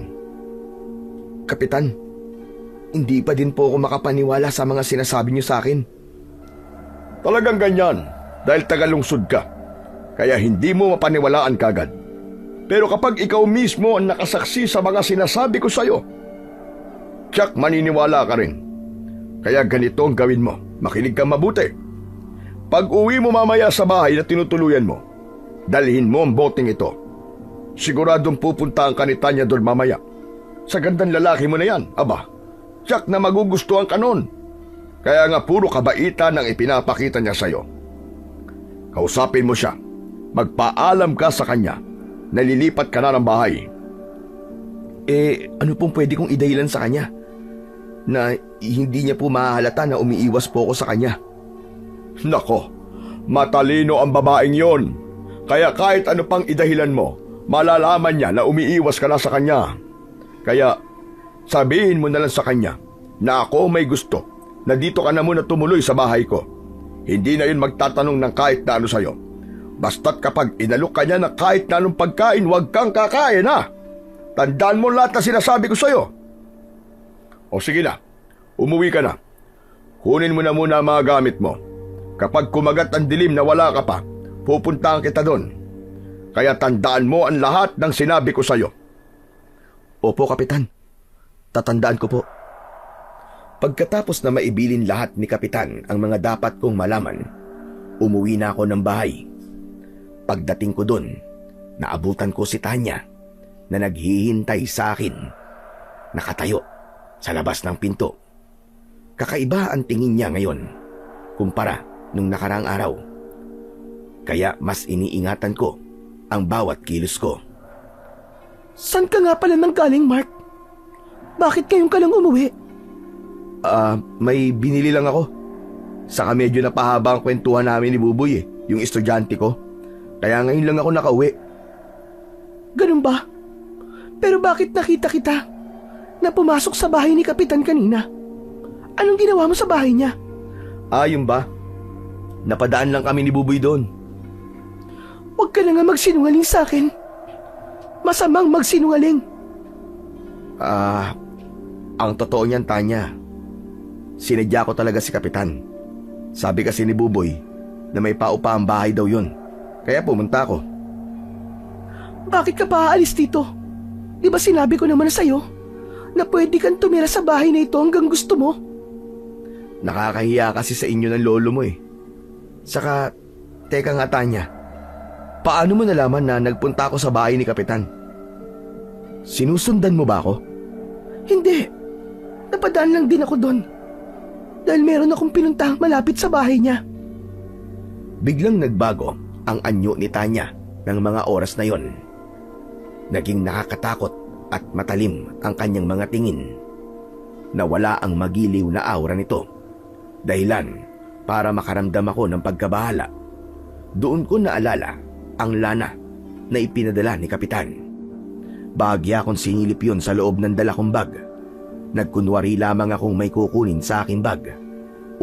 Kapitan, hindi pa din po ako makapaniwala sa mga sinasabi niyo sa akin. Talagang ganyan dahil tagalungsod ka. Kaya hindi mo mapaniwalaan kagad. Pero kapag ikaw mismo ang nakasaksi sa mga sinasabi ko sa'yo, tiyak maniniwala ka rin. Kaya ganito ang gawin mo. Makinig kang mabuti. Pag uwi mo mamaya sa bahay na tinutuluyan mo, dalhin mo ang boteng ito. Siguradong pupunta ang kanita niya doon mamaya. Sa gandang lalaki mo na yan, aba, tiyak na magugustuhan ka nun. Kaya nga puro kabaitan ang ipinapakita niya sa'yo. Kausapin mo siya. Magpaalam ka sa kanya. Nalilipat ka na ng bahay. Ano pong pwede kong idahilan sa kanya? Na hindi niya po mahahalata na umiiwas po ako sa kanya. Nako, matalino ang babaeng yon. Kaya kahit ano pang idahilan mo, malalaman niya na umiiwas ka na sa kanya. Kaya sabihin mo na lang sa kanya na ako may gusto na dito ka na muna tumuloy sa bahay ko. Hindi na yun magtatanong ng kahit na ano sa'yo. Basta't kapag inalok ka niya na kahit na anong pagkain, huwag kang kakain ha. Tandaan mo lahat na sinasabi ko sa'yo. O sige na, umuwi ka na. Kunin mo na muna ang mga gamit mo. Kapag kumagat ang dilim na wala ka pa, pupuntahan kita doon. Kaya tandaan mo ang lahat ng sinabi ko sa'yo. Opo, Kapitan. Tatandaan ko po. Pagkatapos na maibilin lahat ni Kapitan ang mga dapat kong malaman, umuwi na ako ng bahay. Pagdating ko doon, naabutan ko si Tanya na naghihintay sa akin. Nakatayo sa labas ng pinto. Kakaiba ang tingin niya ngayon kumpara nung nakaraang araw. Kaya mas iniingatan ko ang bawat kilos ko. Saan ka nga pala nanggaling, Mark? Bakit kayong ka lang umuwi? May binili lang ako. Saka medyo napahaba ang kwentuhan namin ni Buboy yung estudyante ko. Kaya ngayon lang ako nakauwi. Ganun ba? Pero bakit nakita kita na pumasok sa bahay ni Kapitan kanina? Anong ginawa mo sa bahay niya? Yun ba? Napadaan lang kami ni Buboy doon. Huwag ka na nga magsinungaling sa akin. Masamang magsinungaling. Ang totoo niyan, Tanya, sinadya ko talaga si Kapitan. Sabi kasi ni Buboy na may paupa ang bahay daw yun. Kaya pumunta ako. Bakit ka pa aalis dito? Di ba sinabi ko naman sa'yo na pwede kang tumira sa bahay na ito hanggang gusto mo? Nakakahiya kasi sa inyo ng lolo mo eh. Saka, teka nga Tanya, paano mo nalaman na nagpunta ako sa bahay ni Kapitan? Sinusundan mo ba ako? Hindi. Napadaan lang din ako doon. Dahil meron akong pinuntahang malapit sa bahay niya. Biglang nagbago ang anyo ni Tanya ng mga oras na yon. Naging nakakatakot at matalim ang kanyang mga tingin. Nawala ang magiliw na aura nito. Dahilan para makaramdam ako ng pagkabahala. Doon ko naalala ang lana na ipinadala ni Kapitan. Bahagya akong sinilip yun sa loob ng dala kong bag. Nagkunwari lamang akong may kukunin sa aking bag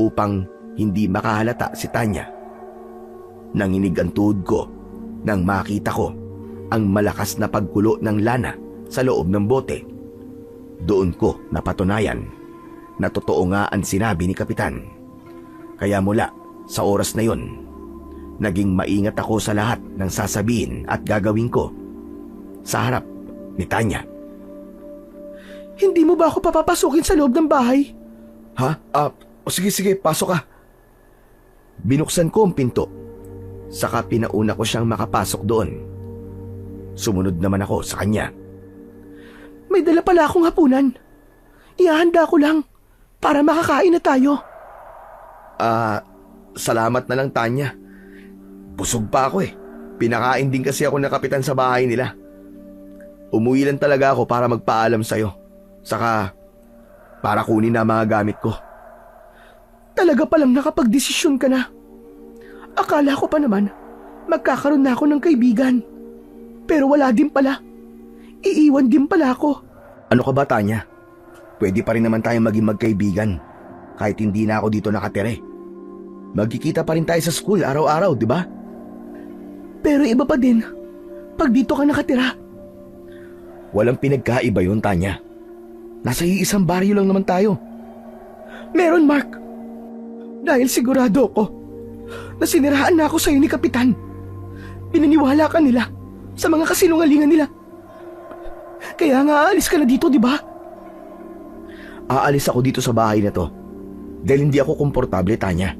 upang hindi makahalata si Tanya. Nanginig ang tuhod ko nang makita ko ang malakas na pagkulo ng lana sa loob ng bote. Doon ko napatunayan na totoo nga ang sinabi ni Kapitan. Kaya mula sa oras na yon, naging maingat ako sa lahat ng sasabihin at gagawin ko sa harap ni Tanya. Hindi mo ba ako papapasukin sa loob ng bahay? Ha? Sige, pasok ka. Binuksan ko ang pinto. Saka pinauna ko siyang makapasok doon. Sumunod naman ako sa kanya. May dala pala akong hapunan. Ihahanda ko lang para makakain na tayo. Salamat na lang Tanya. Busog pa ako eh. Pinakain din kasi ako ng Kapitan sa bahay nila. Umuwi lang talaga ako para magpaalam sa'yo. Saka para kunin na mga gamit ko. Talaga palang nakapagdesisyon ka na. Akala ko pa naman magkakaroon na ako ng kaibigan. Pero wala din pala. Iiwan din pala ako. Ano ka ba Tanya? Pwede pa rin naman tayong maging magkaibigan kahit hindi na ako dito nakatira. Magkikita pa rin tayo sa school araw-araw, di ba? Pero iba pa din pag dito ka nakatira. Walang pinagkaiba yun, Tanya. Nasa iisang baryo lang naman tayo. Meron, Mark. Dahil sigurado ko na siniraan na ako sa'yo ni Kapitan. Pinaniwala ka nila sa mga kasinungalingan nila. Kaya nga aalis ka na dito, di ba? Aalis ako dito sa bahay na to dahil hindi ako komportable, Tanya.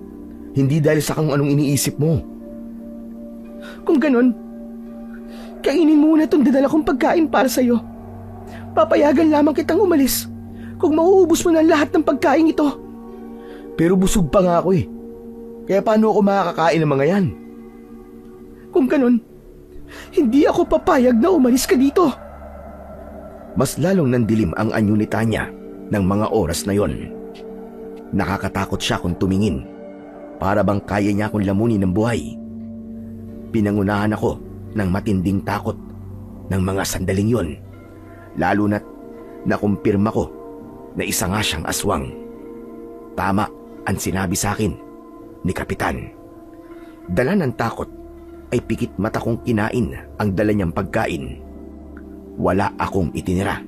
Hindi dahil sa kung anong iniisip mo. Kung ganon, kainin mo muna itong dinala kong pagkain para sa'yo. Papayagan lamang kitang umalis kung mauubos mo na lahat ng pagkain ito. Pero busog pa nga ako eh. Kaya paano ako makakakain ng mga yan? Kung ganon, hindi ako papayag na umalis ka dito. Mas lalong nandilim ang anyo ni Tanya ng mga oras na yon. Nakakatakot siya kung tumingin. Para bang kaya niya akong lamunin ng buhay. Pinangunahan ako ng matinding takot ng mga sandaling yon. Lalo na't nakumpirma ko na isa nga siyang aswang. Tama ang sinabi sa akin ni Kapitan. Dala ng takot ay pikit mata kong kinain ang dala niyang pagkain. Wala akong itinira.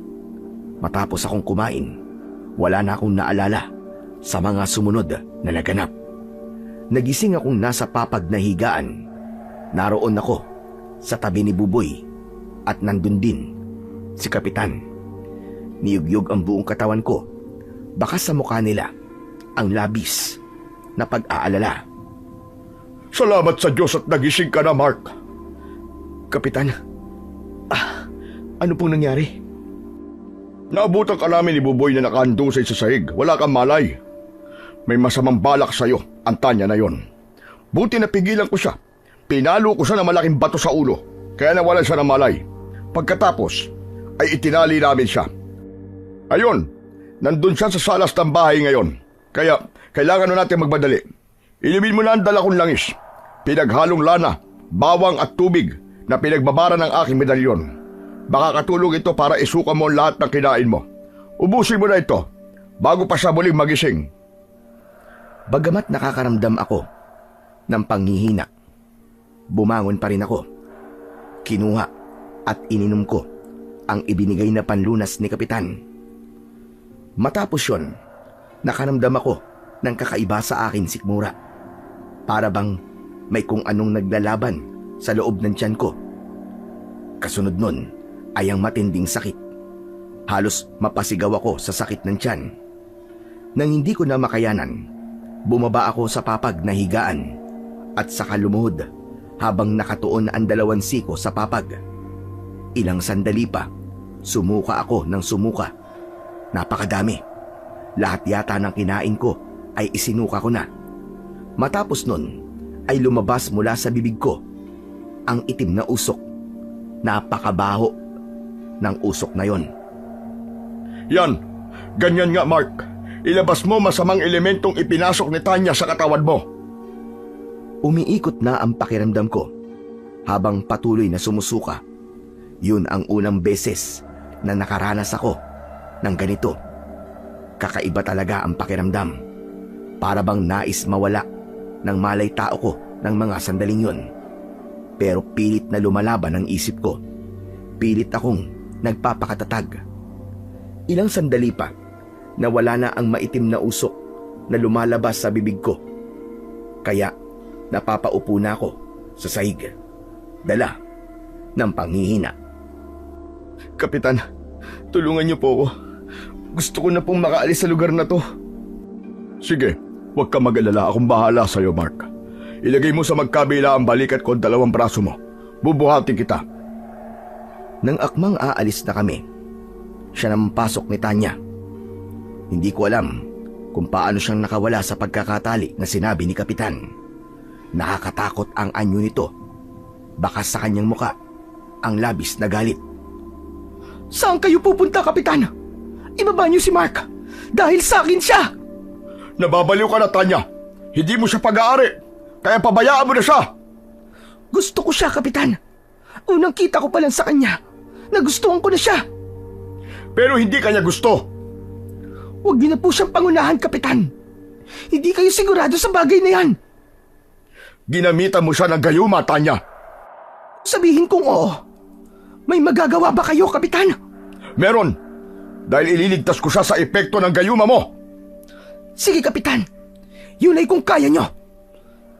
Matapos akong kumain, wala na akong naalala sa mga sumunod na naganap. Nagising akong nasa papag na higaan. Naroon ako sa tabi ni Buboy at nandun din si Kapitan. Niyugyog ang buong katawan ko. Baka sa mukha nila ang labis na pag-aalala. Salamat sa Diyos at nagising ka na, Mark. Kapitan, ano pong nangyari? Naabutan ka namin ni Buboy na nakahandusay sa sahig. Wala kang malay. May masamang balak sa'yo ang Tanya na yon. Buti na pigilan ko siya. Pinalo ko siya ng malaking bato sa ulo. Kaya nawalan siya ng malay. Pagkatapos ay itinali namin siya. Ayun, nandun siya sa salas ng bahay ngayon. Kaya kailangan na natin magmadali. Inumin mo na ang dala kong langis. Pinaghalong lana, bawang at tubig na pinagbabara ng aking medalyon. Baka katulong ito para isuka mo lahat ng kinain mo. Ubusin mo na ito bago pa siya muling magising. Bagamat nakakaramdam ako ng panghihina, bumangon pa rin ako. Kinuha at ininom ko ang ibinigay na panlunas ni Kapitan. Matapos yon, nakaramdam ako ng kakaiba sa akin sikmura. Para bang may kung anong naglalaban sa loob ng tiyan ko. Kasunod nun ay ang matinding sakit. Halos mapasigaw ako sa sakit ng tiyan. Nang hindi ko na makayanan, bumaba ako sa papag na higaan at saka lumuhod habang nakatuon ang 2 siko sa papag. Ilang sandali pa, sumuka ako ng sumuka. Napakadami. Lahat yata ng kinain ko ay isinuka ko na. Matapos nun, ay lumabas mula sa bibig ko ang itim na usok. Napakabaho ng usok na yon. Yan, ganyan nga Mark. Ilabas mo masamang elementong ipinasok ni Tanya sa katawan mo. Umiikot na ang pakiramdam ko habang patuloy na sumusuka. Yun ang unang beses na nakaranas ako ng ganito. Kakaiba talaga ang pakiramdam. Para bang nais mawala ng malay tao ko ng mga sandaling yun. Pero pilit na lumalaban ang isip ko. Pilit akong nagpapakatatag. Ilang sandali pa, nawala na ang maitim na usok na lumalabas sa bibig ko. Kaya napapaupo na ako sa sahig. Dala ng panghihina. Kapitan, tulungan niyo po ako. Gusto ko na pong makaalis sa lugar na to. Sige, huwag ka mag-alala. Akong bahala sa'yo, Mark. Ilagay mo sa magkabila ang balikat ko 2 braso mo. Bubuhatin kita. Nang akmang aalis na kami, siya nang pasok ni Tanya. Hindi ko alam kung paano siyang nakawala sa pagkakatali na sinabi ni Kapitan. Nakakatakot ang anyo nito. Baka sa kanyang muka ang labis na galit. Saan kayo pupunta, Kapitan? Ibaba niyo si Mark dahil sa akin siya. Nababaliw ka na, Tanya. Hindi mo siya pag-aari. Kaya pabayaan mo na siya. Gusto ko siya, Kapitan. Unang kita ko pa lang sa kanya. Nagustuhan ko na siya. Pero hindi kanya gusto. Huwag niyo na po siyang pangunahan, Kapitan. Hindi kayo sigurado sa bagay na yan. Ginamitan mo siya ng gayuma, Tanya. Sabihin kong oo. May magagawa ba kayo, Kapitan? Meron. Dahil ililigtas ko siya sa epekto ng gayuma mo. Sige, Kapitan. Yun ay kung kaya nyo.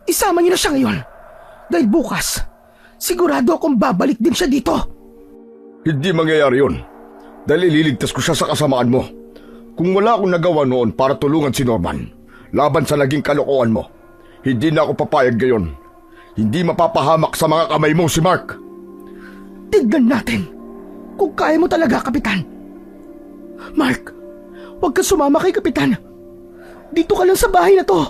Isama niyo na siya ngayon. Dahil bukas, sigurado akong babalik din siya dito. Hindi mangyayari yun. Dahil ililigtas ko siya sa kasamaan mo. Kung wala akong nagawa noon para tulungan si Norman, laban sa naging kalokohan mo, hindi na ako papayag ngayon. Hindi mapapahamak sa mga kamay mo si Mark. Tignan natin kung kaya mo talaga, Kapitan. Mark, huwag ka sumama kay Kapitan. Dito ka lang sa bahay na to.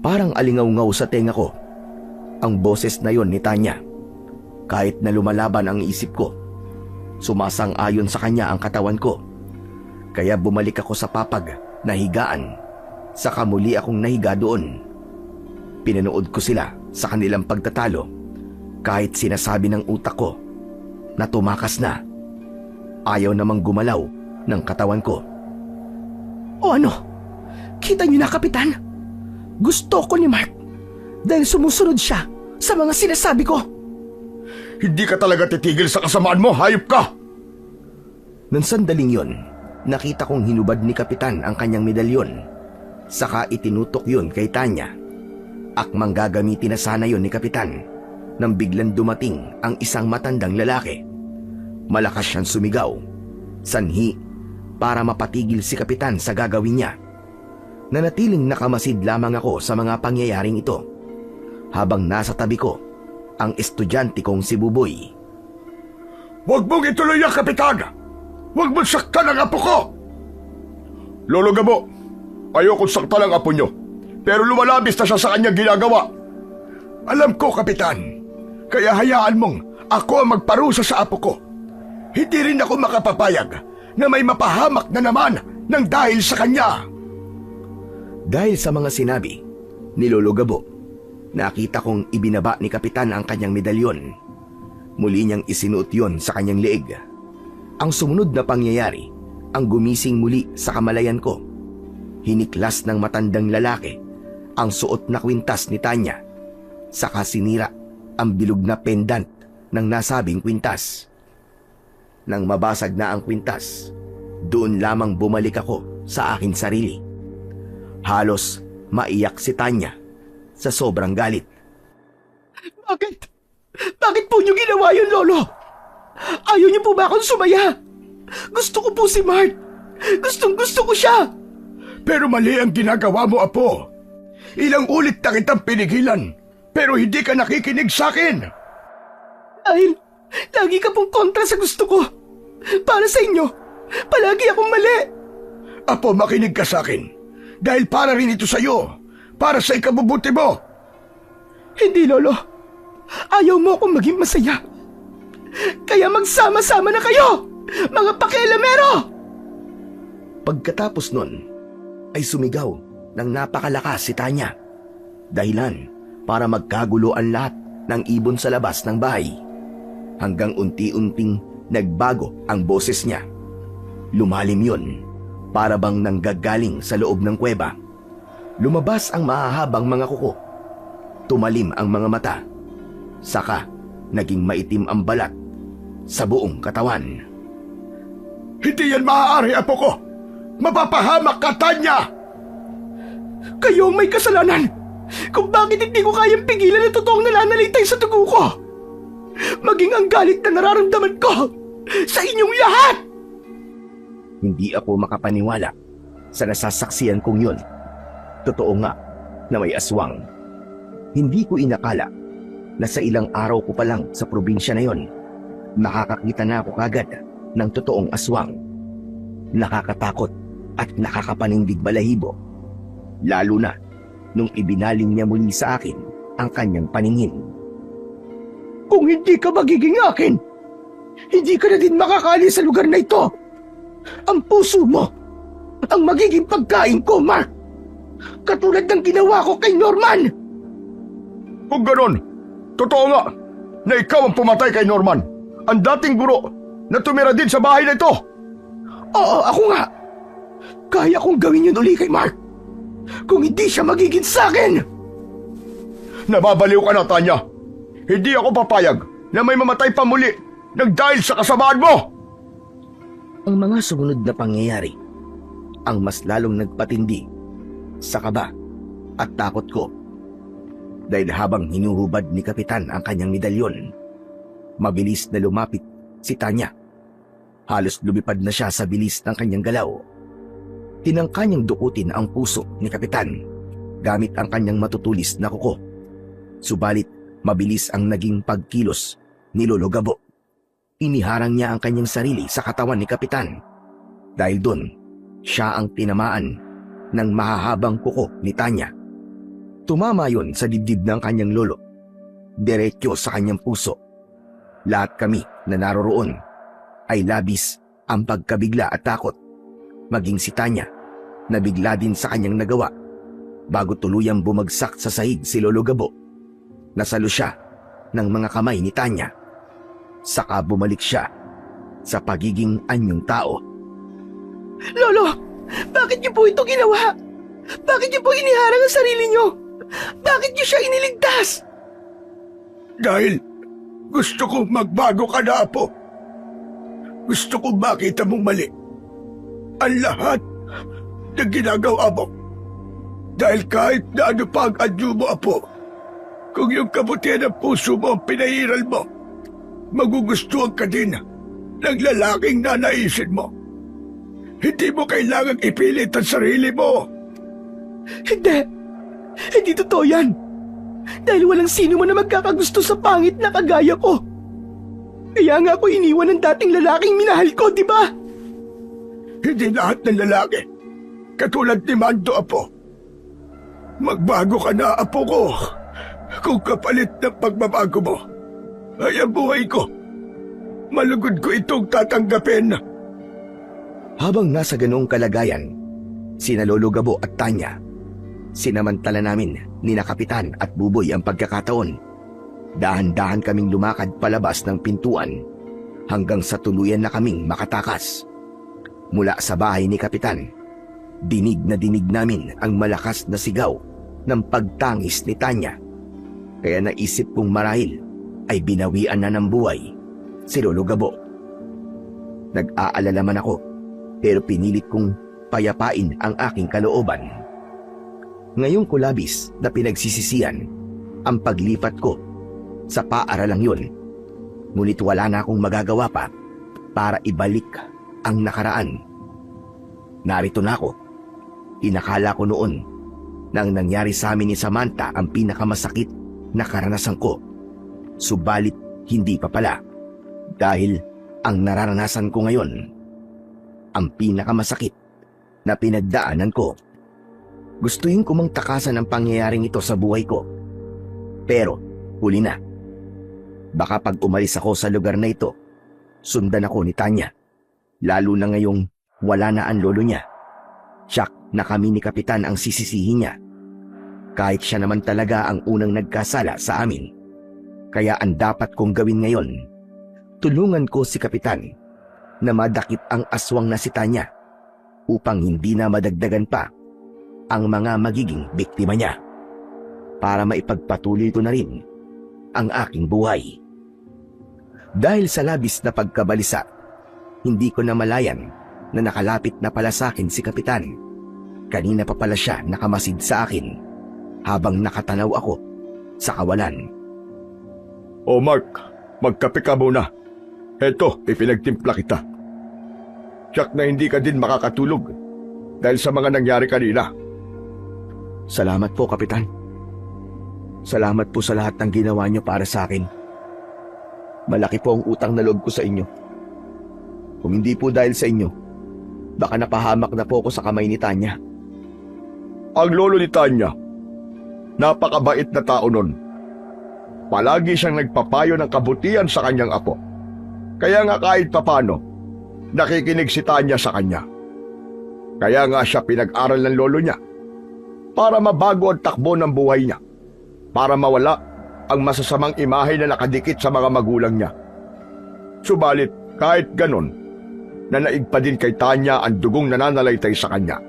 Parang alingaw-ngaw sa tenga ko ang boses na yon ni Tanya. Kahit na lumalaban ang isip ko, sumasang-ayon sa kanya ang katawan ko. Kaya bumalik ako sa papag na higaan. Saka muli akong nahiga doon. Pinanood ko sila sa kanilang pagtatalo. Kahit sinasabi ng utak ko na tumakas na, ayaw namang gumalaw ng katawan ko. O ano? Kita niyo na, Kapitan? Gusto ko ni Mark dahil sumusunod siya sa mga sinasabi ko. Hindi ka talaga titigil sa kasamaan mo, hayop ka! Nang sandaling yon, nakita kong hinubad ni Kapitan ang kanyang medalyon. Saka itinutok yun kay Tanya. Akmang gagamitin na sana yun ni Kapitan nang biglang dumating ang isang matandang lalaki. Malakas siyang sumigaw, sanhi para mapatigil si Kapitan sa gagawin niya. Nanatiling nakamasid lamang ako sa mga pangyayaring ito habang nasa tabi ko ang estudyante kong si Buboy. Huwag mong ituloy ang Kapitan! Huwag mong saktan ang apo ko! Lolo Gabo, ayokong saktan ang apo nyo, pero lumalabis na siya sa kanyang ginagawa. Alam ko, Kapitan, kaya hayaan mong ako ang magparusa sa apo ko. Hindi rin ako makapapayag na may mapahamak na naman ng dahil sa kanya. Dahil sa mga sinabi ni Lolo Gabo, nakita kong ibinaba ni Kapitan ang kanyang medalyon. Muli niyang isinuot yon sa kanyang leeg. Ang sumunod na pangyayari ang gumising muli sa kamalayan ko. Hiniklas ng matandang lalaki ang suot na kwintas ni Tanya. Saka sinira ang bilog na pendant ng nasabing kwintas. Nang mabasag na ang kwintas, doon lamang bumalik ako sa akin sarili. Halos maiyak si Tanya sa sobrang galit. Bakit? Bakit po niyo ginawa yun, Lolo? Ayaw niyo po ba akong sumaya? Gusto ko po si Mart. Gustong-gusto ko siya. Pero mali ang ginagawa mo, Apo. Ilang ulit na kitang pinigilan, pero hindi ka nakikinig sa akin. Dahil lagi ka pong kontra sa gusto ko. Para sa inyo, palagi akong mali. Apo, makinig ka sa akin. Dahil para rin ito sa'yo. Para sa ikabubuti mo. Hindi, Lolo. Ayaw mo akong maging masaya. Kaya magsama-sama na kayo, mga pakialamero! Pagkatapos nun, ay sumigaw ng napakalakas si Tanya. Dahilan para magkagulo ang lahat ng ibon sa labas ng bahay. Hanggang unti-unting nagbago ang boses niya. Lumalim yun, para bang nanggagaling sa loob ng kuweba. Lumabas ang mahahabang mga kuko. Tumalim ang mga mata. Saka, naging maitim ang balat sa buong katawan. Hindi yan maaari, Apo ko. Mapapahamak ka, Tanya! Kayo ang may kasalanan kung bakit hindi ko kayang pigilan ang totoong nananalitay sa dugo ko. Maging ang galit na nararamdaman ko sa inyong lahat. Hindi ako makapaniwala sa nasasaksiyan kong yun. Totoo nga na may aswang. Hindi ko inakala na sa ilang araw ko pa lang sa probinsya na yon, nakakakita na ako kagad ng totoong aswang. Nakakatakot at nakakapanindig balahibo. Lalo na nung ibinaling niya muli sa akin ang kanyang paningin. Kung hindi ka magiging akin, hindi ka na din makakali sa lugar na ito. Ang puso mo ang magiging pagkain ko, Mark. Katulad ng ginawa ko kay Norman. Kung ganon, totoo nga na ikaw ang pumatay kay Norman, ang dating guro na tumira din sa bahay na ito. Oo, ako nga. Kaya kong gawin yun uli kay Mark. Kung hindi siya magiging sa akin. Nababaliw ka na, Tanya. Hindi ako papayag na may mamatay pa muli nang dahil sa kasamaan mo. Ang mga sumunod na pangyayari ang mas lalong nagpatindi sa kaba at takot ko. Dahil habang hinuhubad ni Kapitan ang kanyang medalyon, mabilis na lumapit si Tanya. Halos lumipad na siya sa bilis ng kanyang galaw. Tinangka niyang dukutin ang puso ni Kapitan gamit ang kanyang matutulis na kuko. Subalit mabilis ang naging pagkilos ni Lolo Gabo. Iniharang niya ang kanyang sarili sa katawan ni Kapitan. Dahil doon, siya ang tinamaan ng mahahabang kuko ni Tanya. Tumama yon sa dibdib ng kanyang lolo. Diretso sa kanyang puso. Lahat kami na naroroon ay labis ang pagkabigla at takot. Maging si Tanya, nabigla din sa kanyang nagawa. Bago tuluyang bumagsak sa sahig si Lolo Gabo, nasalo siya ng mga kamay ni Tanya. Saka bumalik siya sa pagiging anyong tao. Lolo, bakit niyo po ito ginawa? Bakit niyo po iniharang ang sarili niyo? Bakit niyo siya iniligtas? Dahil gusto kong magbago ka na, Apo. Gusto kong makita mong mali ang lahat na ginagawa mo. Dahil kahit na ano pa ang anyo mo, Apo, kung yung kabutihan ng puso mo ang pinahiral mo, magugustuhan ka din ng lalaking nanaisin mo. Hindi mo kailangang ipilit ang sarili mo. Hindi totoo yan. Dahil walang sino man na magkakagusto sa pangit na kagaya ko. Kaya nga ako iniwan ng dating lalaking minahal ko, di ba? Hindi lahat ng lalaki katulad ni Mando, Apo. Magbago ka na, Apo ko. Kung kapalit ng pagbabago mo ay ang buhay ko, malugod ko itong tatanggapin. Habang nasa ganoong kalagayan, sina Lolo Gabo at Tanya, sinamantala namin ni na Kapitan at Buboy ang pagkakataon. Dahan-dahan kaming lumakad palabas ng pintuan hanggang sa tuluyan na kaming makatakas. Mula sa bahay ni Kapitan, dinig na dinig namin ang malakas na sigaw ng pagtangis ni Tanya. Kaya naisip kong marahil ay binawian na ng buhay si Lolo Gabo. Nag-aalala man ako pero pinilit kong payapain ang aking kalooban. Ngayong ko labis na pinagsisisihan ang paglipat ko sa paaralang yun. Ngunit wala na akong magagawa pa para ibalik ang nakaraan. Narito na ako. Inakala ko noon nang nangyari sa amin ni Samantha ang pinakamasakit na karanasan ko. Subalit hindi pa pala. Dahil ang nararanasan ko ngayon, ang pinakamasakit na pinagdaanan ko. Gustuhin ko mang takasan ang pangyayaring ito sa buhay ko. Pero huli na. Baka pag umalis ako sa lugar na ito, sundan ako ni Tanya. Lalo na ngayong wala na ang lolo niya. Siyak na kami ni Kapitan ang sisisihin niya. Kahit siya naman talaga ang unang nagkasala sa amin. Kaya ang dapat kong gawin ngayon, tulungan ko si Kapitan na madakip ang aswang na si Tanya upang hindi na madagdagan pa ang mga magiging biktima niya para maipagpatuloy ko na rin ang aking buhay. Dahil sa labis na pagkabalisa, hindi ko na malayan na nakalapit na pala sa akin si Kapitan. Kanina pa pala siya nakamasid sa akin habang nakatanaw ako sa kawalan. O Mark, magkape ka muna. Eto, ipinagtimpla kita. Tiyak na hindi ka din makakatulog dahil sa mga nangyari kanina. Salamat po, Kapitan. Salamat po sa lahat ng ginawa niyo para sa akin. Malaki po ang utang na loob ko sa inyo. Kung hindi po dahil sa inyo, baka napahamak na po ako sa kamay ni Tanya. Ang lolo ni Tanya, napakabait na tao nun. Palagi siyang nagpapayo ng kabutihan sa kanyang apo. Kaya nga kahit papano, nakikinig si Tanya sa kanya. Kaya nga siya pinag-aral ng lolo niya para mabago ang takbo ng buhay niya, para mawala ang masasamang imahe na nakadikit sa mga magulang niya. Subalit kahit ganon, nanaig pa din kay Tanya ang dugong nananalaytay sa kanya.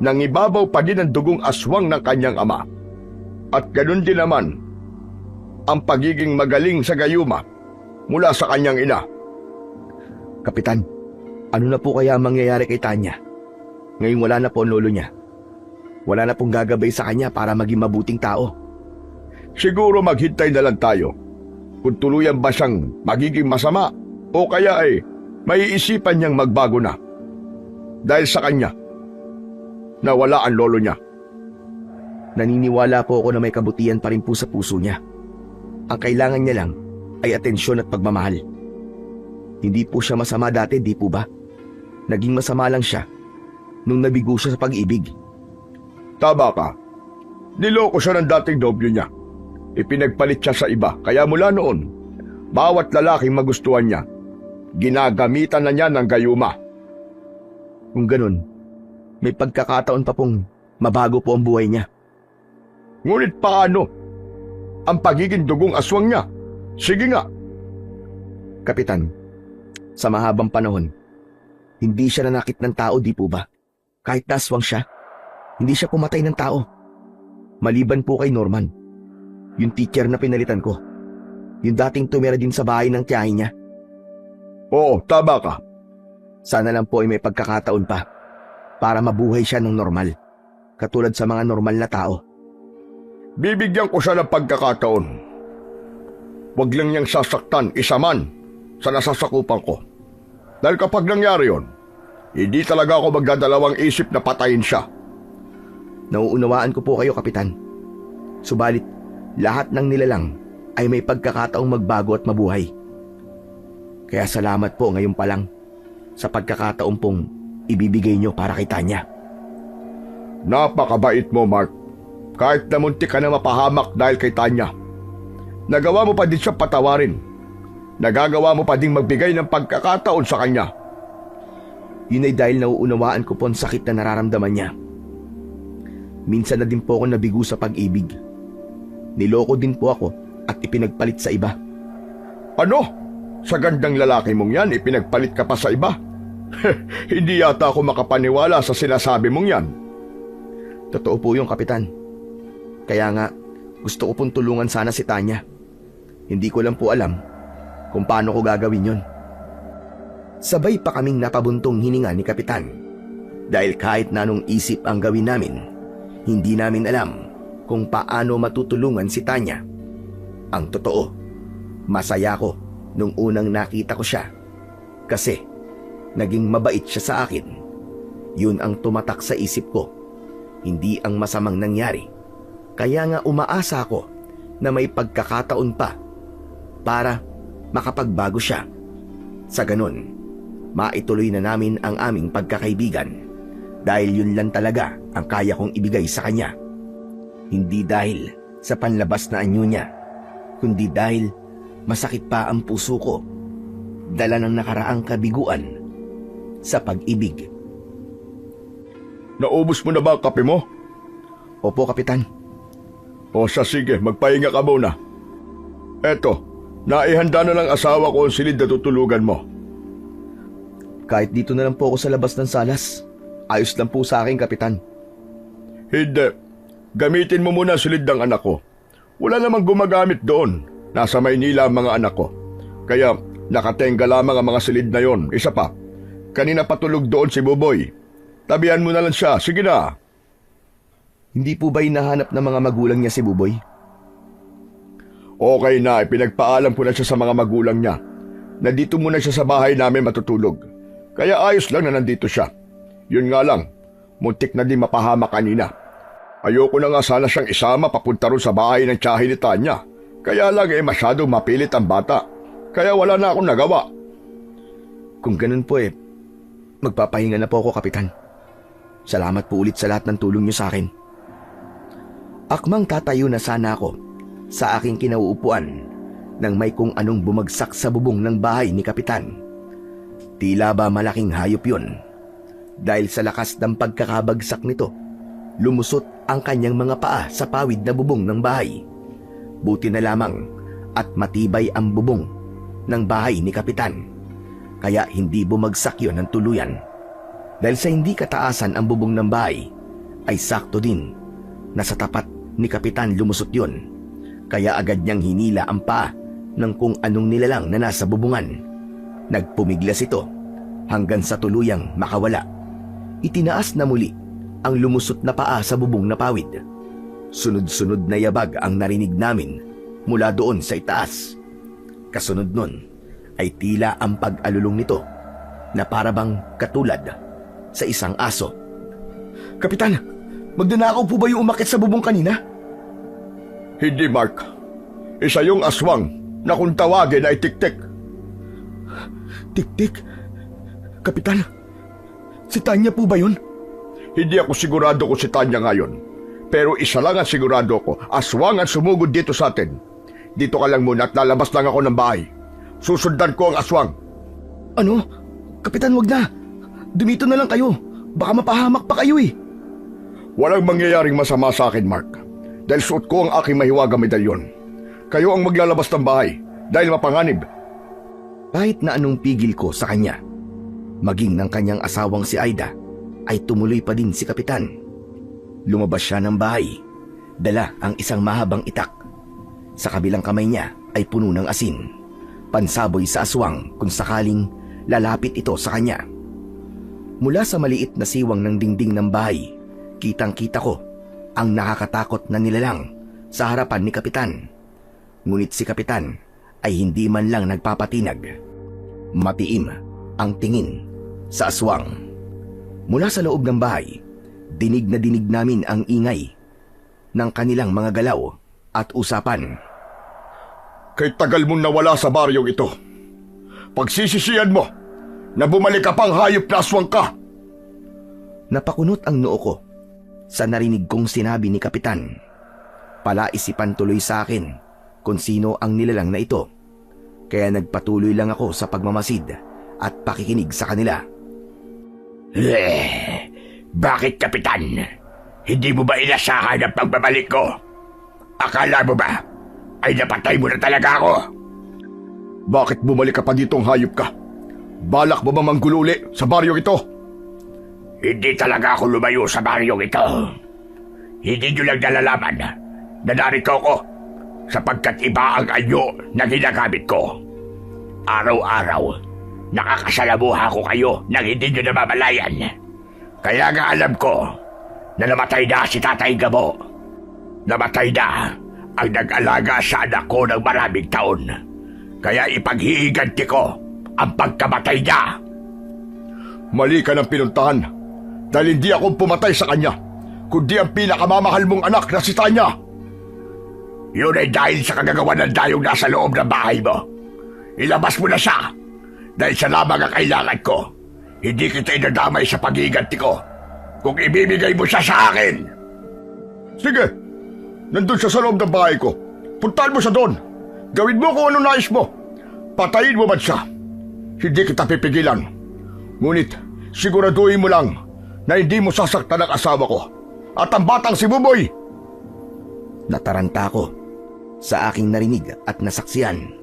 Nangibabaw pa din ang dugong aswang ng kanyang ama. At ganon din naman ang pagiging magaling sa gayuma mula sa kanyang ina. Kapitan, ano na po kaya ang mangyayari kay Tanya? Ngayong wala na po ang lolo niya. Wala na pong gagabay sa kanya para maging mabuting tao. Siguro maghintay na lang tayo kung tuluyan ba siyang magiging masama o kaya ay maiisipan niyang magbago na dahil sa kanya na wala ang lolo niya. Naniniwala po ako na may kabutihan pa rin po sa puso niya. Ang kailangan niya lang ay atensyon at pagmamahal. Hindi po siya masama dati, di po ba? Naging masama lang siya nung nabigo siya sa pag-ibig. Tama ka. Niloko siya ng dating nobyo niya. Ipinagpalit siya sa iba. Kaya mula noon, bawat lalaking magustuhan niya, ginagamitan na niya ng gayuma. Kung ganun, may pagkakataon pa pong mabago po ang buhay niya. Ngunit paano ang pagiging dugong aswang niya? Sige nga. Kapitan, sa mahabang panahon, hindi siya nanakit ng tao, di po ba? Kahit naswang siya, hindi siya pumatay ng tao. Maliban po kay Norman, yung teacher na pinalitan ko. Yung dating tumira din sa bahay ng tiyahin niya. Oo, tama ka. Sana lang po ay may pagkakataon pa para mabuhay siya ng normal, katulad sa mga normal na tao. Bibigyan ko siya ng pagkakataon. Huwag lang niyang sasaktan isa man sa nasasakupan ko. Dahil kapag nangyari yon, hindi talaga ako magdadalawang isip na patayin siya. Nauunawaan ko po kayo, Kapitan. Subalit, lahat ng nilalang ay may pagkakataong magbago at mabuhay. Kaya salamat po ngayon pa lang sa pagkakataong pong ibibigay niyo para kay Tanya. Napakabait mo, Mark. Kahit na muntik ka na mapahamak dahil kay Tanya, nagawa mo pa din siya patawarin. Nagagawa mo pa din magbigay ng pagkakataon sa kanya. Yun ay dahil nauunawaan ko po ang sakit na nararamdaman niya. Minsan na din po ako nabigo sa pag-ibig. Niloko din po ako at ipinagpalit sa iba. Ano? Sa gandang lalaki mong yan, ipinagpalit ka pa sa iba? Hindi yata ako makapaniwala sa sinasabi mong yan. Totoo po yung, Kapitan. Kaya nga, gusto ko pong tulungan sana si Tanya. Hindi ko lang po alam kung paano ko gagawin yon. Sabay pa kaming napabuntong hininga ni Kapitan dahil kahit na anong isip ang gawin namin, hindi namin alam kung paano matutulungan si Tanya. Ang totoo, masaya ko nung unang nakita ko siya kasi naging mabait siya sa akin. Yun ang tumatak sa isip ko, hindi ang masamang nangyari. Kaya nga umaasa ako na may pagkakataon pa para makapagbago siya. Sa ganun, maituloy na namin ang aming pagkakaibigan dahil yun lang talaga ang kaya kong ibigay sa kanya. Hindi dahil sa panlabas na anyo niya, kundi dahil masakit pa ang puso ko, dala ng nakaraang kabiguan sa pag-ibig. Naubos mo na ba ang kape mo? Opo, Kapitan. O sige, magpahinga ka muna. Eto, naihanda na ng asawa ko ang silid na tutulugan mo. Kahit dito na lang po ako sa labas ng salas, ayos lang po sa akin, Kapitan. Hindi. Gamitin mo muna ang silid ng anak ko. Wala namang gumagamit doon. Nasa Maynila ang mga anak ko. Kaya nakatenga lamang ang mga silid na yon. Isa pa, kanina patulog doon si Buboy. Tabihan mo na lang siya. Sige na. Hindi po ba hinahanap ng mga magulang niya si Buboy? Okay na, ipinagpaalam ko na siya sa mga magulang niya. Nandito muna siya sa bahay namin matutulog. Kaya ayos lang na nandito siya. Yun nga lang, muntik na din mapahama kanina. Ayoko na nga sana siyang isama papunta ron sa bahay ng tiyahin ni Tanya. Kaya lang masyadong mapilit ang bata. Kaya wala na akong nagawa. Kung ganun po magpapahinga na po ako, Kapitan. Salamat po ulit sa lahat ng tulong niyo sa akin. Akmang tatayo na sana ako sa aking kinauupuan nang may kung anong bumagsak sa bubong ng bahay ni Kapitan. Tila ba malaking hayop yun? Dahil sa lakas ng pagkakabagsak nito, lumusot ang kanyang mga paa sa pawid na bubong ng bahay. Buti na lamang at matibay ang bubong ng bahay ni Kapitan. Kaya hindi bumagsak yon ng tuluyan. Dahil sa hindi kataasan ang bubong ng bahay, ay sakto din na sa tapat ni Kapitan lumusot yon. Kaya agad niyang hinila ang paa ng kung anong nilalang na nasa bubungan. Nagpumiglas ito hanggang sa tuluyang makawala. Itinaas na muli ang lumusot na paa sa bubong na pawid. Sunod-sunod na yabag ang narinig namin mula doon sa itaas. Kasunod nun ay tila ang pag-alulong nito na parabang katulad sa isang aso. Kapitan, magnanakaw po ba yung umakit sa bubong kanina? Hindi, Mark. Isa yung aswang na kung tawagin ay tik-tik. Tik-tik? Kapitan, si Tanya po ba yun? Hindi ako sigurado kung si Tanya ngayon. Pero isa lang ang sigurado ko, aswang ang sumugod dito sa atin. Dito ka lang muna at lalabas lang ako ng bahay. Susundan ko ang aswang. Ano? Kapitan, wag na. Dumito na lang kayo. Baka mapahamak pa kayo . Walang mangyayaring masama sa akin, Mark. Dahil suot ko ang aking mahiwagang medalyon. Kayo ang maglalabas ng bahay dahil mapanganib. Kahit na anong pigil ko sa kanya, maging ng kanyang asawang si Aida, ay tumuloy pa din si Kapitan. Lumabas siya ng bahay. Dala ang isang mahabang itak. Sa kabilang kamay niya ay puno ng asin. Pansaboy sa aswang kung sakaling lalapit ito sa kanya. Mula sa maliit na siwang ng dingding ng bahay, kitang-kita ko ang nakakatakot na nilalang sa harapan ni Kapitan. Ngunit si Kapitan ay hindi man lang nagpapatinag. Matiim ang tingin sa aswang. Mula sa loob ng bahay, dinig na dinig namin ang ingay ng kanilang mga galaw at usapan. Kay tagal mong nawala sa baryong ito. Pagsisisiyan mo na bumalik ka pang hayop na aswang ka. Napakunot ang noo ko sa narinig kong sinabi ni Kapitan. Palaisipan tuloy sa akin kung sino ang nilalang na ito. Kaya nagpatuloy lang ako sa pagmamasid at pakikinig sa kanila. Bakit, Kapitan? Hindi mo ba inasahan ang pagbabalik ko? Akala mo ba ay napatay mo na talaga ako? Bakit bumalik ka pa ditong hayop ka? Balak mo ba manggululi sa baryong ito? Hindi talaga ako lumayo sa baryong ito. Hindi nyo lang nalalaman na narito ako sapagkat iba ang anyo na ginagamit ko. Araw-araw, nakakasalamuha ko kayo nang hindi nyo namamalayan. Kaya nga alam ko na namatay na si Tatay Gabo. Namatay na ang nag-alaga sa anak ko ng maraming taon. Kaya ipaghihiganti ko ang pagkamatay niya. Mali ka ng pinuntahan dahil hindi ako pumatay sa kanya, kundi ang pinakamamahal mong anak na si Tanya. Yun ay dahil sa kagagawa ng dayong nasa loob ng bahay mo. Ilabas mo na siya dahil siya lamang ang kailangan ko. Hindi kita inadamay sa paghihiganti ko kung ibibigay mo siya sa akin. Sige, nandun siya sa loob ng bahay ko. Puntahan mo siya doon. Gawin mo kung ano nais mo. Patayin mo man siya. Hindi kita pipigilan. Ngunit siguraduhin mo lang na hindi mo sasaktan ang asawa ko at ang batang si Buboy. Nataranta ako sa aking narinig at nasaksiyan.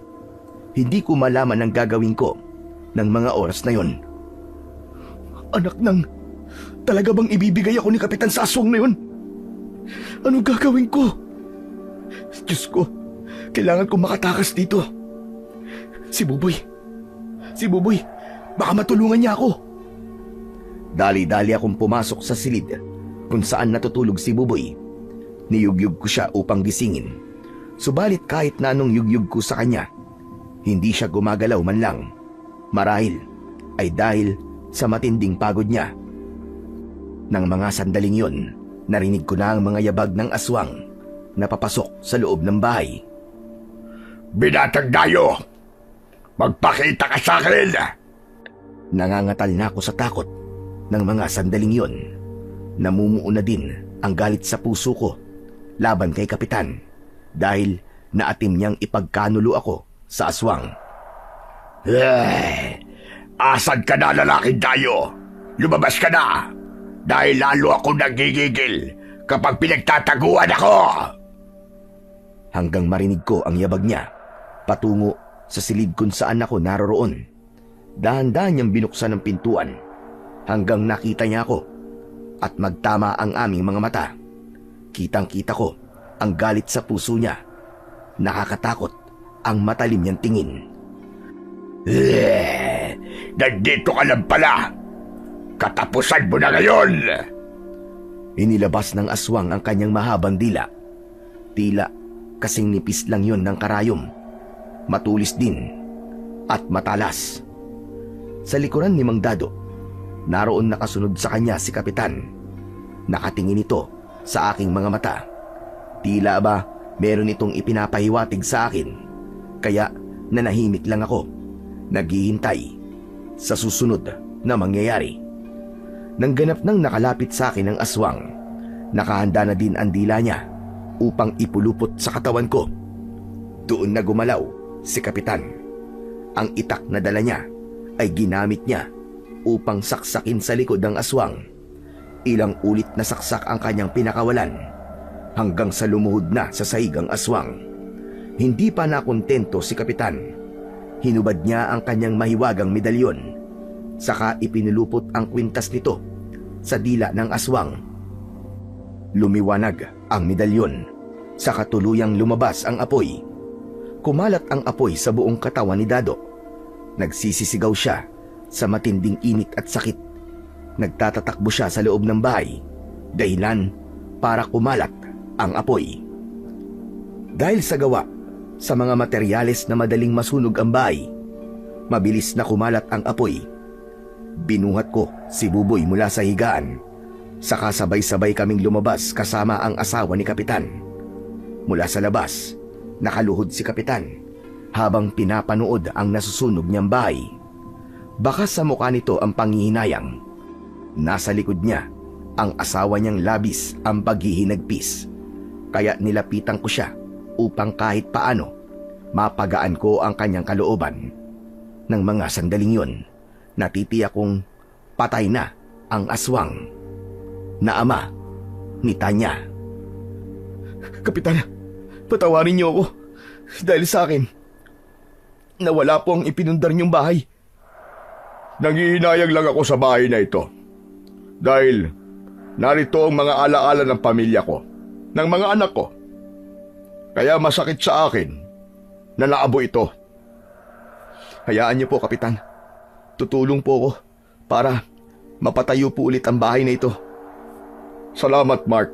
Hindi ko malaman ang gagawin ko ng mga oras na yon. Anak nang, talaga bang ibibigay ako ni Kapitan sa aswang na yun? Anong gagawin ko? Diyos ko, kailangan ko makatakas dito. Si Buboy, baka matulungan niya ako. Dali-dali akong pumasok sa silid kung saan natutulog si Buboy. Niyugyug ko siya upang gisingin. Subalit kahit na anong yugyug ko sa kanya, hindi siya gumagalaw man lang. Marahil ay dahil sa matinding pagod niya. Nang mga sandaling yon, narinig ko na ang mga yabag ng aswang na papasok sa loob ng bahay. Binatang dayo! Magpakita ka sa akin! Nangangatal na ako sa takot ng mga sandaling yon. Namumuo na din ang galit sa puso ko laban kay Kapitan dahil naatim niyang ipagkanulo ako sa aswang. Asan ka na, lalaking dayo? Lumabas ka na! Dahil lalo ako nagigigil kapag pinagtataguan ako! Hanggang marinig ko ang yabag niya patungo sa silid kung saan ako naroroon. Dahan-dahan niyang binuksan ang pintuan hanggang nakita niya ako at magtama ang aming mga mata. Kitang-kita ko ang galit sa puso niya. Nakakatakot ang matalim niyang tingin. Nandito ka lang pala! Katapusan mo na ngayon! Inilabas ng aswang ang kanyang mahabang dila. Tila kasing nipis lang yon ng karayom. Matulis din at matalas. Sa likuran ni Mang Dado, naroon nakasunod sa kanya si Kapitan. Nakatingin ito sa aking mga mata. Tila ba meron itong ipinapahiwatig sa akin, kaya nanahimik lang ako, naghihintay sa susunod na mangyayari. Nang ganap nang nakalapit sa akin ang aswang, nakahanda na din ang dila niya upang ipulupot sa katawan ko. Doon na gumalaw si Kapitan. Ang itak na dala niya ay ginamit niya upang saksakin sa likod ng aswang. Ilang ulit na saksak ang kanyang pinakawalan hanggang sa lumuhod na sa sahig ang aswang. Hindi pa nakontento si Kapitan. Hinubad niya ang kanyang mahiwagang medalyon, saka ipinulupot ang kwintas nito sa dila ng aswang. Lumiwanag ang medalyon, saka tuluyang lumabas ang apoy. Kumalat ang apoy sa buong katawan ni Dado. Nagsisisigaw siya sa matinding init at sakit. Nagtatatakbo siya sa loob ng bahay, dahilan para kumalat ang apoy. Dahil sa gawa sa mga materyales na madaling masunog ang bahay, mabilis na kumalat ang apoy. Binuhat ko si Buboy mula sa higaan, saka sabay-sabay kaming lumabas kasama ang asawa ni Kapitan. Mula sa labas, nakaluhod si Kapitan habang pinapanood ang nasusunog niyang bahay. Baka sa mukha nito ang panghihinayang. Nasa likod niya ang asawa niyang labis ang paghihinagpis. Kaya nilapitan ko siya upang kahit paano mapagaan ko ang kanyang kalooban. Nang mga sandaling yon, natitiyak kong patay na ang aswang na ama ni Tanya. Kapitan, patawarin niyo ako dahil sa akin nawala po ang ipinundar niyong bahay. Nanghihinayang lang ako sa bahay na ito dahil narito ang mga alaala ng pamilya ko, ng mga anak ko. Kaya masakit sa akin na naabo ito. Hayaan niyo po, Kapitan. Tutulong po ako para mapatayo po ulit ang bahay na ito. Salamat, Mark.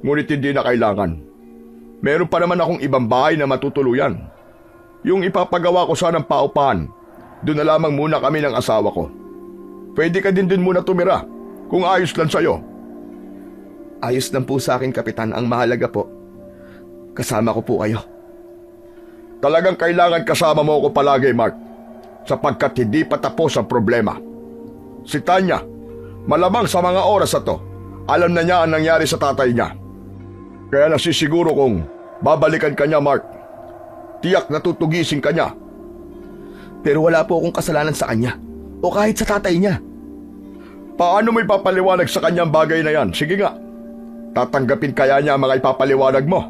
Ngunit hindi na kailangan. Meron pa naman akong ibang bahay na matutuluyan. Yung ipapagawa ko sanang paupahan, doon na lamang muna kami ng asawa ko. Pwede ka din dun muna tumira, kung ayos lang sa'yo. Ayos lang po sa akin, Kapitan. Ang mahalaga po, kasama ko po kayo. Talagang kailangan kasama mo ako palagi, Mark, sapagkat hindi pa tapos ang problema. Si Tanya, malamang sa mga oras na to, alam na niya ang nangyari sa tatay niya. Kaya nasisiguro kong babalikan ka niya, Mark. Tiyak na tutugisin ka niya. Pero wala po akong kasalanan sa kanya o kahit sa tatay niya. Paano mo ipapaliwanag sa kanyang bagay na yan? Sige nga, tatanggapin kaya niya ang mga ipapaliwanag mo?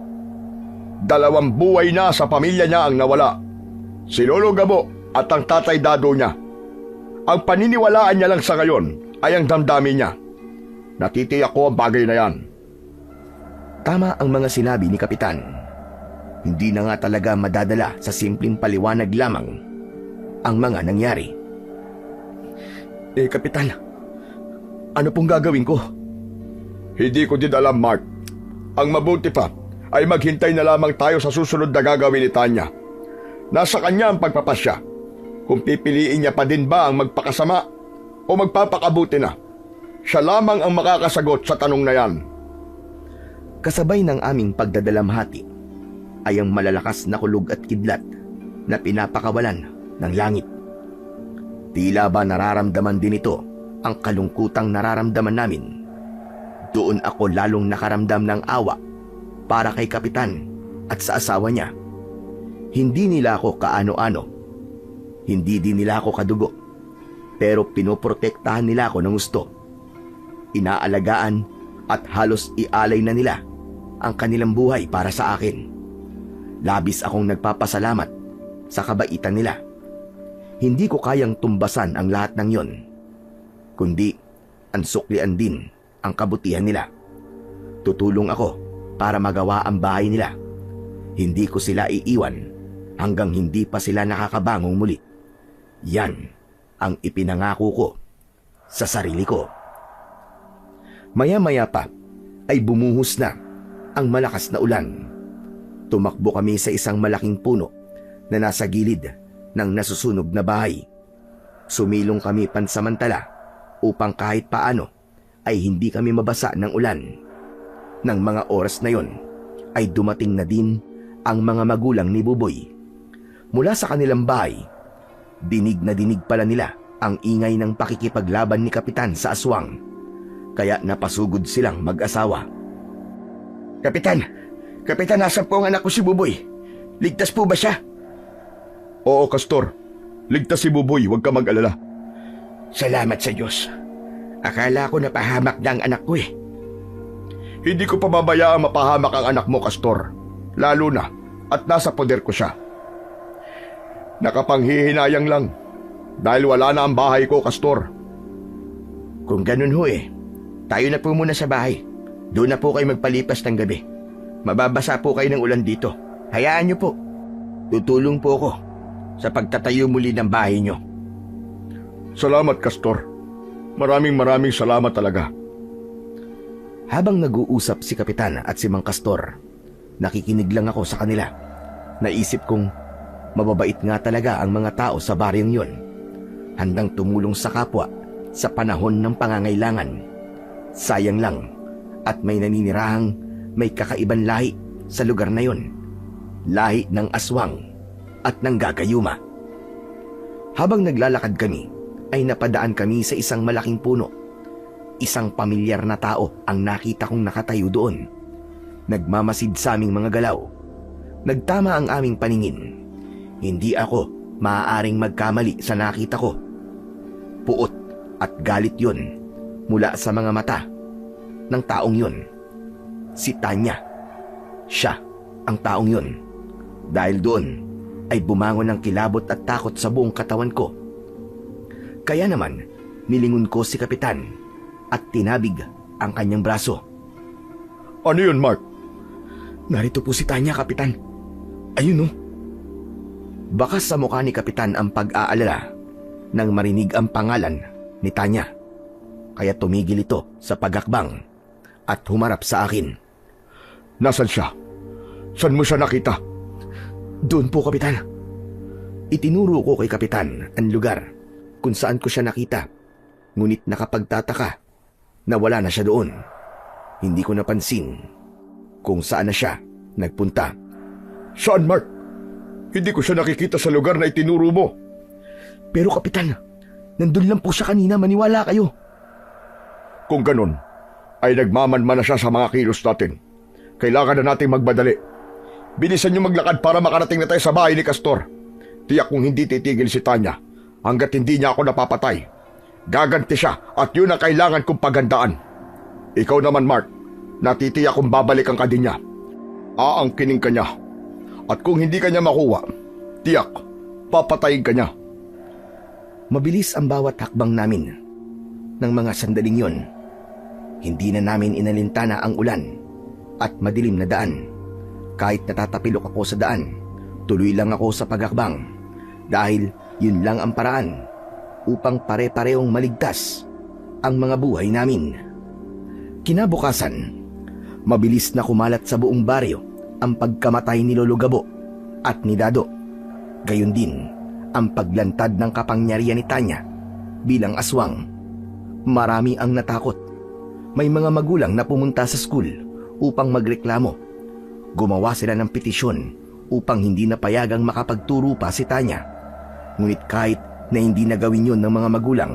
2 buhay na sa pamilya niya ang nawala. Si Lolo Gabo at ang tatay dado niya. Ang paniniwalaan niya lang sa ngayon ay ang damdamin niya. Natitiyak ko ang bagay na yan. Tama ang mga sinabi ni Kapitan. Hindi na nga talaga madadala sa simpleng paliwanag lamang ang mga nangyari. Kapitan, ano pong gagawin ko? Hindi ko din alam, Mark. Ang mabuti pa ay maghintay na lamang tayo sa susunod na gagawin ni Tanya. Nasa kanya ang pagpapasya. Kung pipiliin niya pa din ba ang magpakasama o magpapakabuti na, siya lamang ang makakasagot sa tanong na yan. Kasabay ng aming pagdadalamhati ay ang malalakas na kulog at kidlat na pinapakawalan ng langit. Tila ba nararamdaman din ito ang kalungkutang nararamdaman namin. Doon ako lalong nakaramdam ng awa para kay Kapitan at sa asawa niya. Hindi nila ako kaano-ano. Hindi din nila ako kadugo. Pero pinoprotektahan nila ako ng gusto. Inaalagaan at halos ialay na nila ang kanilang buhay para sa akin. Labis akong nagpapasalamat sa kabaitan nila. Hindi ko kayang tumbasan ang lahat ng yon, kundi ang suklian din ang kabutihan nila. Tutulong ako para magawa ang bahay nila. Hindi ko sila iiwan hanggang hindi pa sila nakakabangong muli. Yan ang ipinangako ko sa sarili ko. Maya-maya pa ay bumuhos na ang malakas na ulan. Tumakbo kami sa isang malaking puno na nasa gilid ng nasusunog na bahay. Sumilong kami pansamantala upang kahit paano ay hindi kami mabasa ng ulan. Nang mga oras na yon ay dumating na din ang mga magulang ni Buboy. Mula sa kanilang bahay, dinig na dinig pala nila ang ingay ng pakikipaglaban ni Kapitan sa aswang. Kaya napasugod silang mag-asawa. Kapitan! Kapitan, nasan po ang anak ko si Buboy? Ligtas po ba siya? Oo, Castor. Ligtas si Buboy, huwag ka mag-alala. Salamat sa Diyos. Akala ko napahamak na ang anak ko eh. Hindi ko pababayaan mapahamak ang anak mo, Castor. Lalo na at nasa poder ko siya. Nakapanghihinayang lang dahil wala na ang bahay ko, Castor. Kung ganun ho eh, tayo na po muna sa bahay. Doon na po kayo magpalipas ng gabi. Mababasa po kayo ng ulan dito. Hayaan niyo po. Tutulong po ako sa pagtatayo muli ng bahay niyo. Salamat, Castor. Maraming salamat talaga. Habang nag-uusap si Kapitan at si Mang Castor, nakikinig lang ako sa kanila. Naisip kong mababait nga talaga ang mga tao sa baryong yon. Handang tumulong sa kapwa sa panahon ng pangangailangan. Sayang lang at may naninirahang may kakaibang lahi sa lugar na yon. Lahi ng aswang at ng gagayuma. Habang naglalakad kami, ay napadaan kami sa isang malaking puno. Isang pamilyar na tao ang nakita kong nakatayo doon. Nagmamasid sa aming mga galaw. Nagtama ang aming paningin. Hindi ako maaaring magkamali sa nakita ko. Puot at galit yon mula sa mga mata ng taong yon. Si Tanya. Siya ang taong yon. Dahil doon ay bumangon ng kilabot at takot sa buong katawan ko. Kaya naman, nilingon ko si Kapitan at tinabig ang kanyang braso. Ano yun, Mark? Narito po si Tanya, Kapitan. Ayun, oh. Baka sa mukha ni Kapitan ang pag-aalala nang marinig ang pangalan ni Tanya. Kaya tumigil ito sa pagakbang at humarap sa akin. Nasaan siya? Saan mo siya nakita? Doon po, Kapitan. Itinuro ko kay Kapitan ang lugar kung saan ko siya nakita. Ngunit nakapagtataka na wala na siya doon. Hindi ko napansin kung saan na siya nagpunta. Saan, Mark? Hindi ko siya nakikita sa lugar na itinuro mo. Pero Kapitan, nandun lang po siya kanina, maniwala kayo. Kung ganun, ay nagmamanman na siya sa mga kilos natin. Kailangan na nating magmadali. Bilisan niyo maglakad para makarating na tayo sa bahay ni Castor. Tiyak kung hindi titigil si Tanya hanggat hindi niya ako napapatay. Gaganti siya at yun ang kailangan kong pagandaan. Ikaw naman, Mark, natitiyak kung babalikan ka din niya. Aangkinin ka niya. At kung hindi ka niya makuha, tiyak, papatayin ka niya. Mabilis ang bawat hakbang namin. Nang mga sandaling yon, hindi na namin inalintana ang ulan at madilim na daan. Kahit natatapilok ako sa daan, tuloy lang ako sa pagakbang dahil yun lang ang paraan upang pare-parehong maligtas ang mga buhay namin. Kinabukasan, mabilis na kumalat sa buong baryo ang pagkamatay ni Lolo Gabo at ni Dado. Gayon din ang paglantad ng kapangyarihan ni Tanya bilang aswang. Marami ang natakot. May mga magulang na pumunta sa school upang magreklamo. Gumawa sila ng petisyon upang hindi na payagang makapagturo pa si Tanya. Ngunit kahit na hindi na gawin yun ng mga magulang,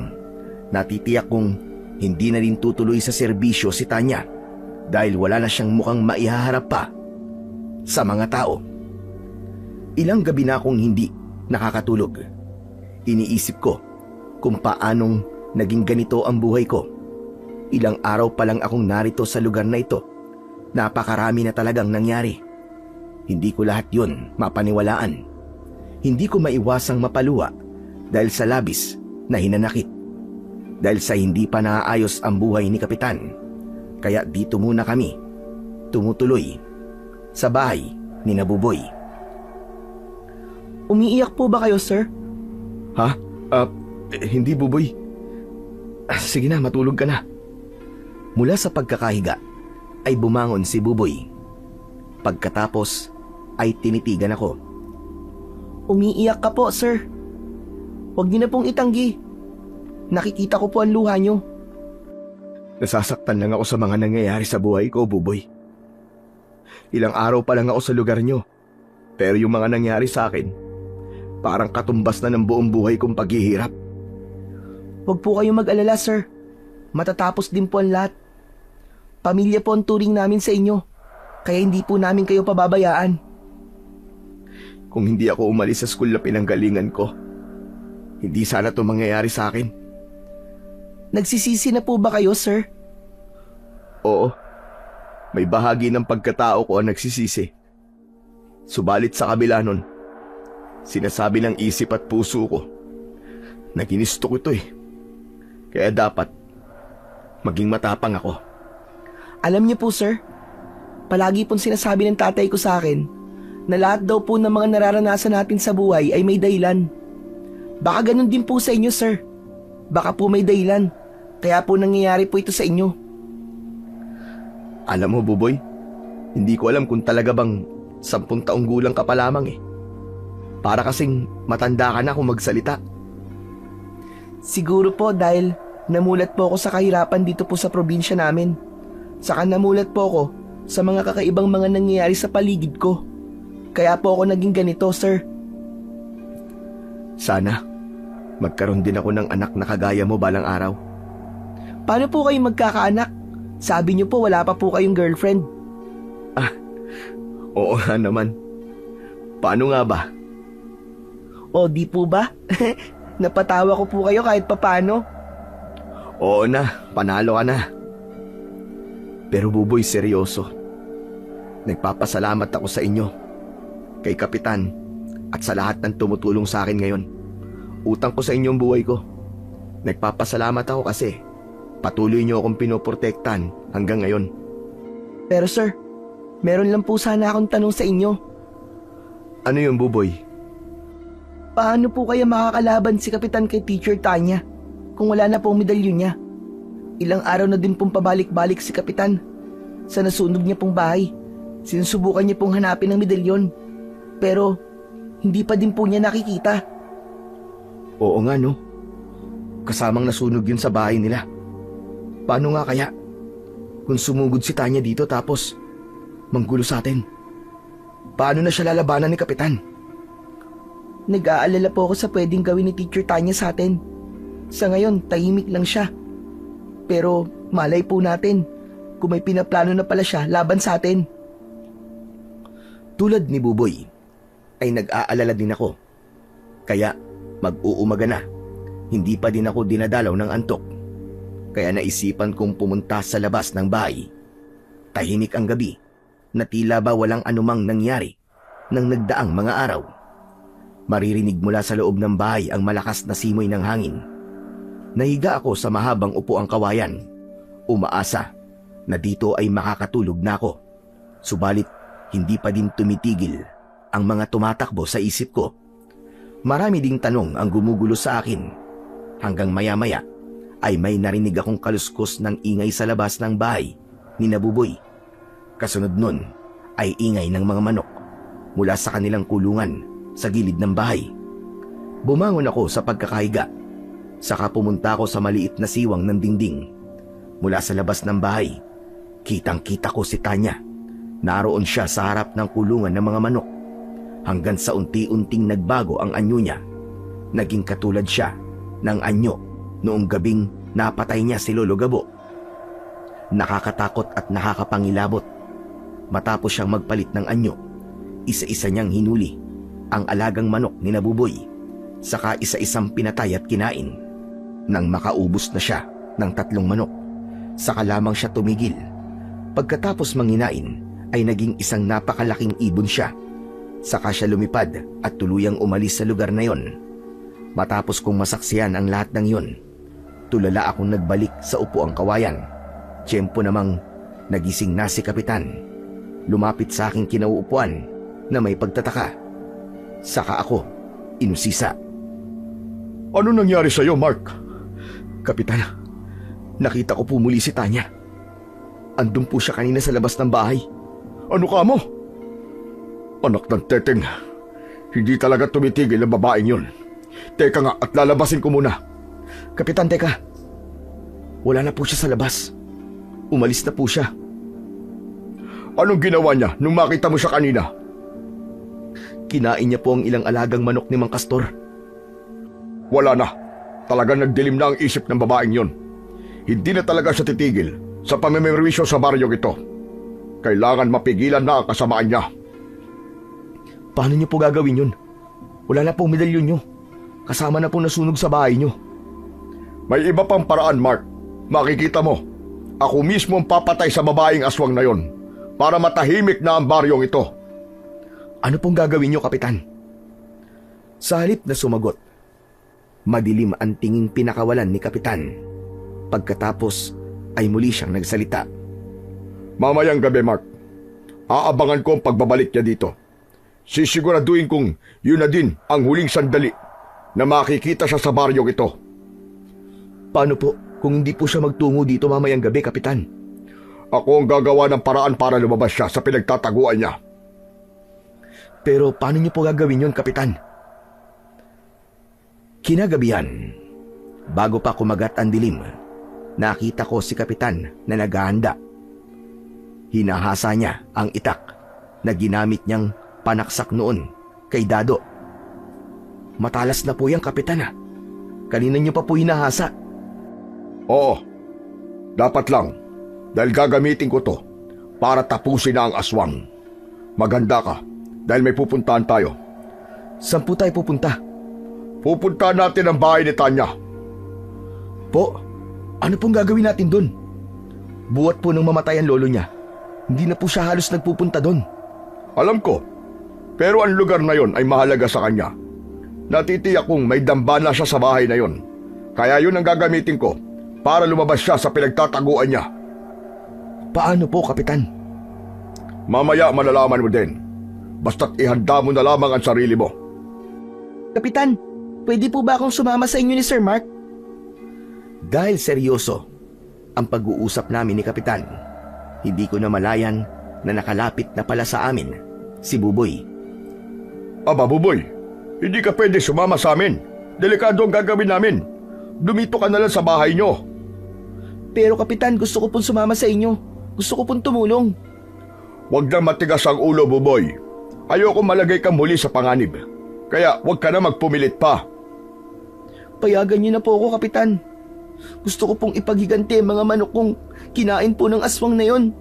natitiyak kong hindi na rin tutuloy sa serbisyo si Tanya dahil wala na siyang mukhang maihaharap pa sa mga tao. Ilang gabi na akong hindi nakakatulog. Iniisip ko kung paanong naging ganito ang buhay ko. Ilang araw pa lang akong narito sa lugar na ito. Napakarami na talagang nangyari. Hindi ko lahat yon mapaniwalaan. Hindi ko maiwasang mapaluwa dahil sa labis na hinanakit. Dahil sa hindi pa naaayos ang buhay ni Kapitan. Kaya dito muna kami tumutuloy sa bahay ni Nabuboy. Umiiyak po ba kayo, sir? Ha? Hindi, Buboy. Sige na, matulog ka na. Mula sa pagkakahiga ay bumangon si Buboy. Pagkatapos ay tinitigan ako. Umiiyak ka po, sir. Huwag niyo na pong itanggi. Nakikita ko po ang luha niyo. Nasasaktan lang ako sa mga nangyayari sa buhay ko, Buboy. Ilang araw pa lang ako sa lugar nyo. Pero yung mga nangyari sa akin, parang katumbas na ng buong buhay kong paghihirap. Huwag po kayong mag-alala, sir. Matatapos din po ang lahat. Pamilya po ang turing namin sa inyo. Kaya hindi po namin kayo pababayaan. Kung hindi ako umalis sa school na pinanggalingan ko, hindi sana ito mangyayari sa akin. Nagsisisi na po ba kayo, sir? Oo. May bahagi ng pagkatao ko ang nagsisisi. Subalit sa kabila nun, sinasabi ng isip at puso ko na ginisto ko ito eh. Kaya dapat maging matapang ako. Alam niyo po, sir, palagi pong sinasabi ng tatay ko sa akin na lahat daw po ng mga nararanasan natin sa buhay ay may dahilan. Baka ganun din po sa inyo, sir. Baka po may dahilan. Kaya po nangyayari po ito sa inyo. Alam mo, Buboy, hindi ko alam kung talaga bang 10 taong gulang ka pa lamang eh. Para kasing matanda ka na kung magsalita. Siguro po dahil namulat po ako sa kahirapan dito po sa probinsya namin. Saka namulat po ako sa mga kakaibang mga nangyayari sa paligid ko. Kaya po ako naging ganito, sir. Sana magkaroon din ako ng anak na kagaya mo balang araw. Paano po kayo magkakaanak? Sabi niyo po wala pa po kayong girlfriend. Oo nga naman. Paano nga ba? O di po ba? Napatawa ko po kayo kahit papano. Oo na, panalo ka na. Pero Buboy, seryoso. Nagpapasalamat ako sa inyo, kay Kapitan, at sa lahat ng tumutulong sa akin ngayon. Utang ko sa inyo ang buhay ko. Nagpapasalamat ako kasi patuloy niyo akong pinoprotektan hanggang ngayon. Pero sir, Meron lang po sana akong tanong sa inyo. Ano yun, Buboy? Paano po kaya makakalaban si Kapitan kay Teacher Tanya kung wala na pong medalyon niya? Ilang araw na din pong pabalik-balik si Kapitan sa nasunog niya pong bahay. Sinusubukan niya pong hanapin ang medalyon. Pero hindi pa din po niya nakikita. Oo nga, no? Kasamang nasunog yun sa bahay nila. Paano nga kaya kung sumugod si Tanya dito tapos manggulo sa atin? Paano na siya lalabanan ni Kapitan? Nag-aalala po ako sa pwedeng gawin ni Teacher Tanya sa atin. Sa ngayon, tahimik lang siya. Pero malay po natin kung may pinaplano na pala siya laban sa atin. Tulad ni Buboy, ay nag-aalala din ako. Kaya mag-uumaga na, hindi pa din ako dinadalaw ng antok. Kaya naisipan kong pumunta sa labas ng bahay. Tahimik ang gabi, na tila ba walang anumang nangyari nang nagdaang mga araw. Maririnig mula sa loob ng bahay ang malakas na simoy ng hangin. Nahiga ako sa mahabang upuang kawayan, umaasa na dito ay makakatulog na ako. Subalit, hindi pa din tumitigil ang mga tumatakbo sa isip ko. Marami ding tanong ang gumugulo sa akin. Hanggang maya-maya ay may narinig akong kaluskos ng ingay sa labas ng bahay ni Nabuboy. Kasunod nun ay ingay ng mga manok mula sa kanilang kulungan sa gilid ng bahay. Bumangon ako sa pagkakahiga. Saka pumunta ako sa maliit na siwang ng dingding. Mula sa labas ng bahay, kitang-kita ko si Tanya. Naroon siya sa harap ng kulungan ng mga manok. Hanggang sa unti-unting nagbago ang anyo niya. Naging katulad siya ng anyo noong gabing napatay niya si Lolo Gabo. Nakakatakot at nakakapangilabot. Matapos siyang magpalit ng anyo, isa-isa niyang hinuli ang alagang manok ni Nabuboy, saka isa-isang pinatay at kinain. Nang makaubos na siya ng 3 manok, saka lamang siya tumigil. Pagkatapos manginain, ay naging isang napakalaking ibon siya. Saka siya lumipad at tuluyang umalis sa lugar na yon. Matapos kong masaksiyan ang lahat ng yon, tulala akong nagbalik sa upuang kawayan. Tiyempo namang nagising na si Kapitan. Lumapit sa aking kinauupuan na may pagtataka. Saka ako inusisa. Ano nangyari sa'yo, Mark? Kapitan, nakita ko po muli si Tanya. Andun po siya kanina sa labas ng bahay. Ano ka mo? Anak ng teteng, hindi talaga tumitigil ang babaeng yun. Teka nga at lalabasin ko muna. Kapitan, teka. Wala na po siya sa labas. Umalis na po siya. Anong ginawa niya nung makita mo siya kanina? Kinain niya po ang ilang alagang manok ni Mang Castor. Wala na. Talagang nagdilim na ang isip ng babaeng yon. Hindi na talaga siya titigil sa pamimerwisyo sa baryong ito. Kailangan mapigilan na ang kasamaan niya. Paano niyo po gagawin yun? Wala na pong medalyon niyo. Kasama na pong nasunog sa bahay niyo. May iba pang paraan, Mark. Makikita mo, ako mismo ang papatay sa babaeng aswang na yon para matahimik na ang baryong ito. Ano pong gagawin niyo, Kapitan? Sa halip na sumagot, madilim ang tinging pinakawalan ni Kapitan. Pagkatapos ay muli siyang nagsalita. Mamayang gabi, Mark. Aabangan ko ang pagbabalik niya dito. Sisiguraduhin kong yun na din ang huling sandali na makikita siya sa baryong ito. Paano po kung hindi po siya magtungo dito mamayang gabi, Kapitan? Ako ang gagawa ng paraan para lumabas siya sa pinagtataguan niya. Pero paano niyo po gagawin yun, Kapitan? Kinagabihan, bago pa kumagat ang dilim, nakita ko si Kapitan na naghahanda. Hinahasa niya ang itak na ginamit niyang panaksak noon kay Dado. Matalas na po yan, Kapitan, ha? Kanina niyo pa po hinahasa. Oo, dapat lang dahil gagamitin ko to para tapusin na ang aswang. Maganda ka dahil may pupuntahan tayo. Saan po tayo pupunta? Pupuntahan natin ang bahay ni Tanya. Po, ano pong gagawin natin doon? Buhat po nang mamatay ang lolo niya. Hindi na po siya halos nagpupunta doon. Alam ko, pero ang lugar na yon ay mahalaga sa kanya. Natitiyak kong may dambana siya sa bahay na yon. Kaya yun ang gagamitin ko para lumabas siya sa pinagtataguan niya. Paano po, Kapitan? Mamaya malalaman mo din. Basta't ihanda mo na lamang ang sarili mo. Kapitan, pwede po ba akong sumama sa inyo ni Sir Mark? Dahil seryoso ang pag-uusap namin ni Kapitan, hindi ko na malayan na nakalapit na pala sa amin si Buboy. Aba, Buboy, hindi ka pwede sumama sa amin. Delikado ang gagawin namin. Dumito ka na lang sa bahay nyo. Pero Kapitan, gusto ko pong sumama sa inyo. Gusto ko pong tumulong. Huwag na matigas ang ulo, Buboy. Ayoko malagay kang muli sa panganib. Kaya huwag ka na magpumilit pa. Payagan niyo na po ako, Kapitan. Gusto ko pong ipaghiganti ang mga manok kong kinain po ng aswang na yon.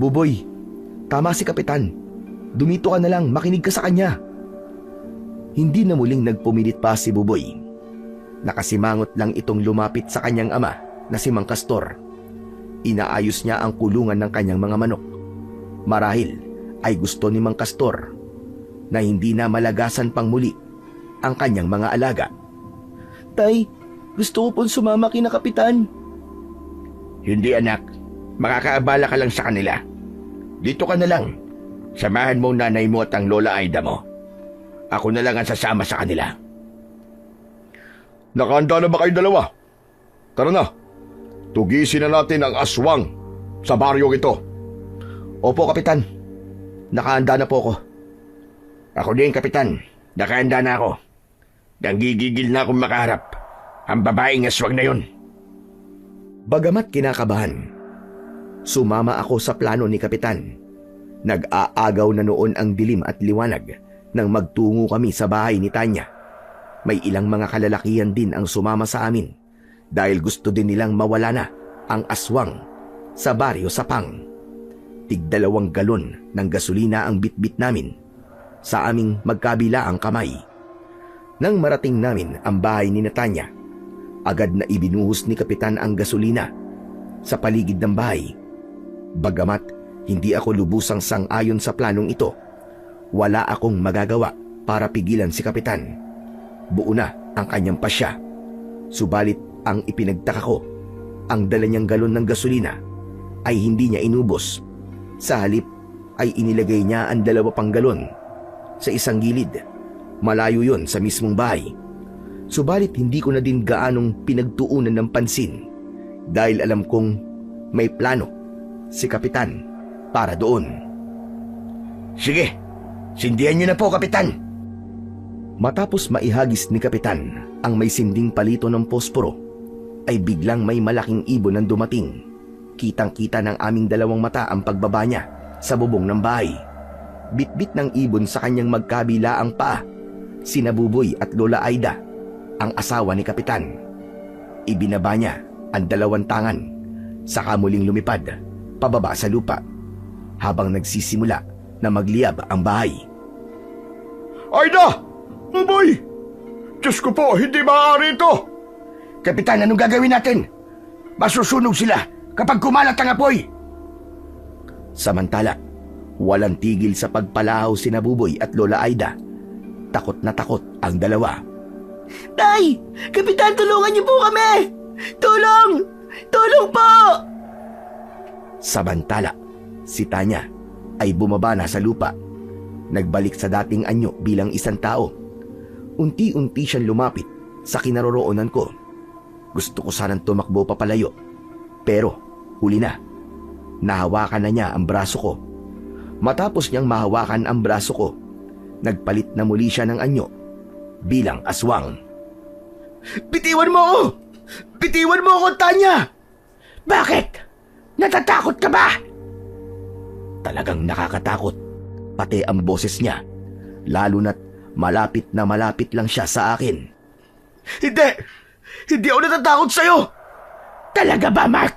Buboy, tama si Kapitan. Dumito ka na lang, makinig ka sa kanya. Hindi na muling nagpumilit pa si Buboy. Nakasimangot lang itong lumapit sa kanyang ama na si Mang Castor. Inaayos niya ang kulungan ng kanyang mga manok. Marahil ay gusto ni Mang Castor na hindi na malagasan pang muli ang kanyang mga alaga. Tay, gusto ko pong sumama kina Kapitan. Hindi anak, makakaabala ka lang sa kanila. Dito ka na lang. Samahan mo ang nanay mo at ang lola Aida mo. Ako na lang ang sasama sa kanila. Nakahanda na ba kayo dalawa? Tara na. Tugisin na natin ang aswang sa baryong ito. Opo, Kapitan. Nakahanda na po ako. Ako din, Kapitan. Nakahanda na ako. Nanggigigil na akong makaharap ang babaeng aswang na yun. Bagamat kinakabahan, sumama ako sa plano ni Kapitan. Nag-aagaw na noon ang dilim at liwanag nang magtungo kami sa bahay ni Tanya. May ilang mga kalalakihan din ang sumama sa amin dahil gusto din nilang mawala na ang aswang sa baryo Sapang. Tig-2 galon ng gasolina ang bitbit namin sa aming magkabila ang kamay. Nang marating namin ang bahay ni Tanya, agad na ibinuhos ni Kapitan ang gasolina sa paligid ng bahay. Bagamat hindi ako lubusang sang-ayon sa planong ito, wala akong magagawa para pigilan si Kapitan. Buo na ang kanyang pasya. Subalit ang ipinagtaka ko, ang dala niyang galon ng gasolina ay hindi niya inubos. Sa halip ay inilagay niya ang 2 pang galon sa isang gilid. Malayo yon sa mismong bahay. Subalit hindi ko na din gaanong pinagtuunan ng pansin dahil alam kong may plano si Kapitan para doon. Sige, sindihan niyo na po, Kapitan. Matapos maihagis ni Kapitan ang may sinding palito ng posporo, ay biglang may malaking ibon ang dumating. Kitang-kita ng aming 2 mata ang pagbaba niya sa bubong ng bahay. Bitbit ng ibon sa kanyang magkabila ang paa, sina Buboy at Lola Aida, ang asawa ni Kapitan. Ibinaba niya ang 2 tangan, saka muling lumipad pababa sa lupa habang nagsisimula na magliyab ang bahay. Aida! Buboy! Diyos ko po, hindi maaari ito! Kapitan, anong gagawin natin? Masusunog sila kapag kumalat ang apoy. Samantala, walang tigil sa pagpalahaw sina Buboy at Lola Aida. Takot na takot ang 2. Tay! Kapitan, tulungan niyo po kami! Tulong! Tulong po! Samantala, si Tanya ay bumaba na sa lupa. Nagbalik sa dating anyo bilang isang tao. Unti-unti siyang lumapit sa kinaroroonan ko. Gusto ko sanang tumakbo papalayo, pero huli na. Nahawakan na niya ang braso ko. Matapos niyang mahawakan ang braso ko, nagpalit na muli siya ng anyo bilang aswang. Bitiwan mo ako! Bitiwan mo ako, Tanya! Bakit? Natatakot ka ba? Talagang nakakatakot, pati ang boses niya, lalo na't malapit na malapit lang siya sa akin. Hindi! Hindi ako natatakot sa'yo! Talaga ba, Mark?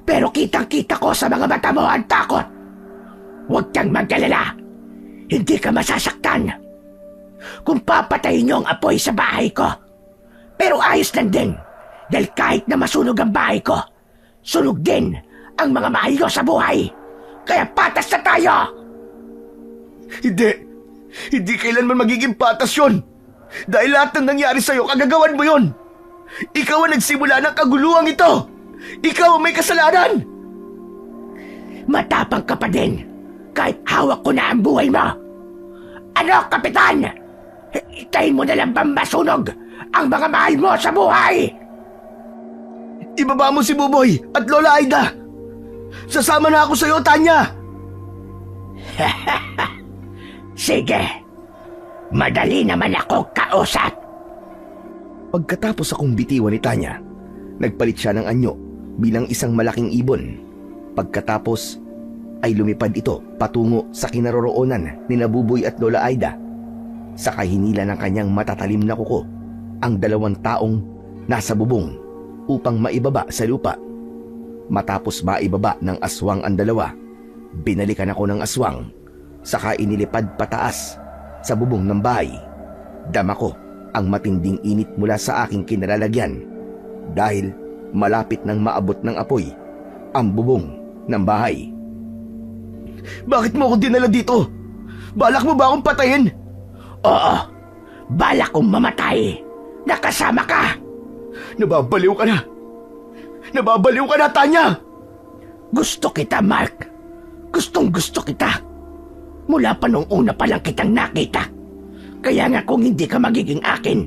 Pero kitang-kita ko sa mga mata mo ang takot. Huwag kang mag-alala. Hindi ka masasaktan. Kung papatayin niyo ang apoy sa bahay ko, pero ayos lang din, dahil kahit na masunog ang bahay ko, sunog din ang mga mahal ko sa buhay. Kaya patas na tayo! Hindi! Hindi kailanman magiging patas yun! Dahil lahat ng nangyari sa'yo, kagagawan mo yun! Ikaw ang nagsimula ng kaguluhang ito! Ikaw ang may kasalanan! Matapang ka pa din. kahit hawak ko na ang buhay mo. Ano, Kapitan? Itayin mo na lang bang masunog ang mga mahal mo sa buhay? Ibaba mo si Buboy at Lola Aida! Sasama na ako sa'yo, Tanya! Sige, madali naman ako kausap. Pagkatapos akong bitiwan ni Tanya, nagpalit siya ng anyo bilang isang malaking ibon. Pagkatapos ay lumipad ito patungo sa kinaroroonan ni Buboy at Lola Aida. Sa kahinila ng kanyang matatalim na kuko, ang 2 taong nasa bubong upang maibaba sa lupa. Matapos maibaba ng aswang ang 2, binalikan ako ng aswang, saka inilipad pataas sa bubong ng bahay. Dama ko ang matinding init mula sa aking kinalalagyan dahil malapit nang maabot ng apoy ang bubong ng bahay. Bakit mo ako dinala dito? Balak mo ba akong patayin? Oo, balak kong mamatay. Nakasama ka. Nababaliw ka na! Nababaliw ka na, Tanya! Gusto kita, Mark. Gustong gusto kita. Mula pa nung una pa lang kitang nakita. Kaya nga kung hindi ka magiging akin,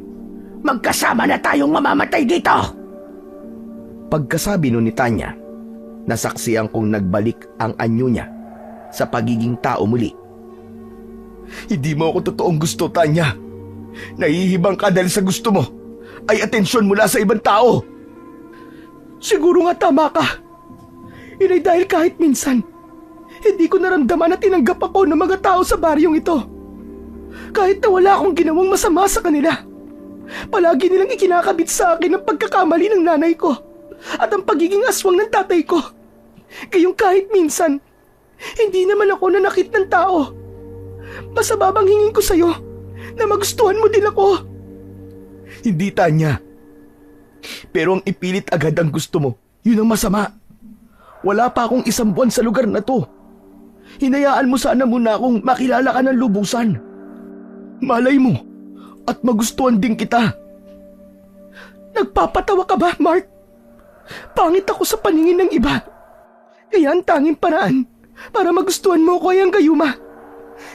magkasama na tayong mamamatay dito. Pagkasabi nun ni Tanya, nasaksiyan kong nagbalik ang anyo niya sa pagiging tao muli. Hindi mo ako totoong gusto, Tanya. Nahihibang ka dahil sa gusto mo ay atensyon mula sa ibang tao. Siguro nga tama ka. Inay dahil kahit minsan, hindi ko naramdaman na tinanggap ako ng mga tao sa baryong ito. Kahit na wala akong ginawang masama sa kanila. Palagi nilang ikinakabit sa akin ang pagkakamali ng nanay ko at ang pagiging aswang ng tatay ko. Kayong kahit minsan, hindi naman ako nanakit ng tao. Masama bang hingin ko sa'yo na magustuhan mo din ako? Hindi, Tanya. Pero ang ipilit agad ang gusto mo, yun ang masama. Wala pa akong 1 buwan sa lugar na to. Hinayaan mo sana muna akong makilala ka ng lubusan. Malay mo at magustuhan din kita. Nagpapatawa ka ba, Mark? Pangit ako sa paningin ng iba. Kaya ang tanging paraan para magustuhan mo ko ay ang gayuma.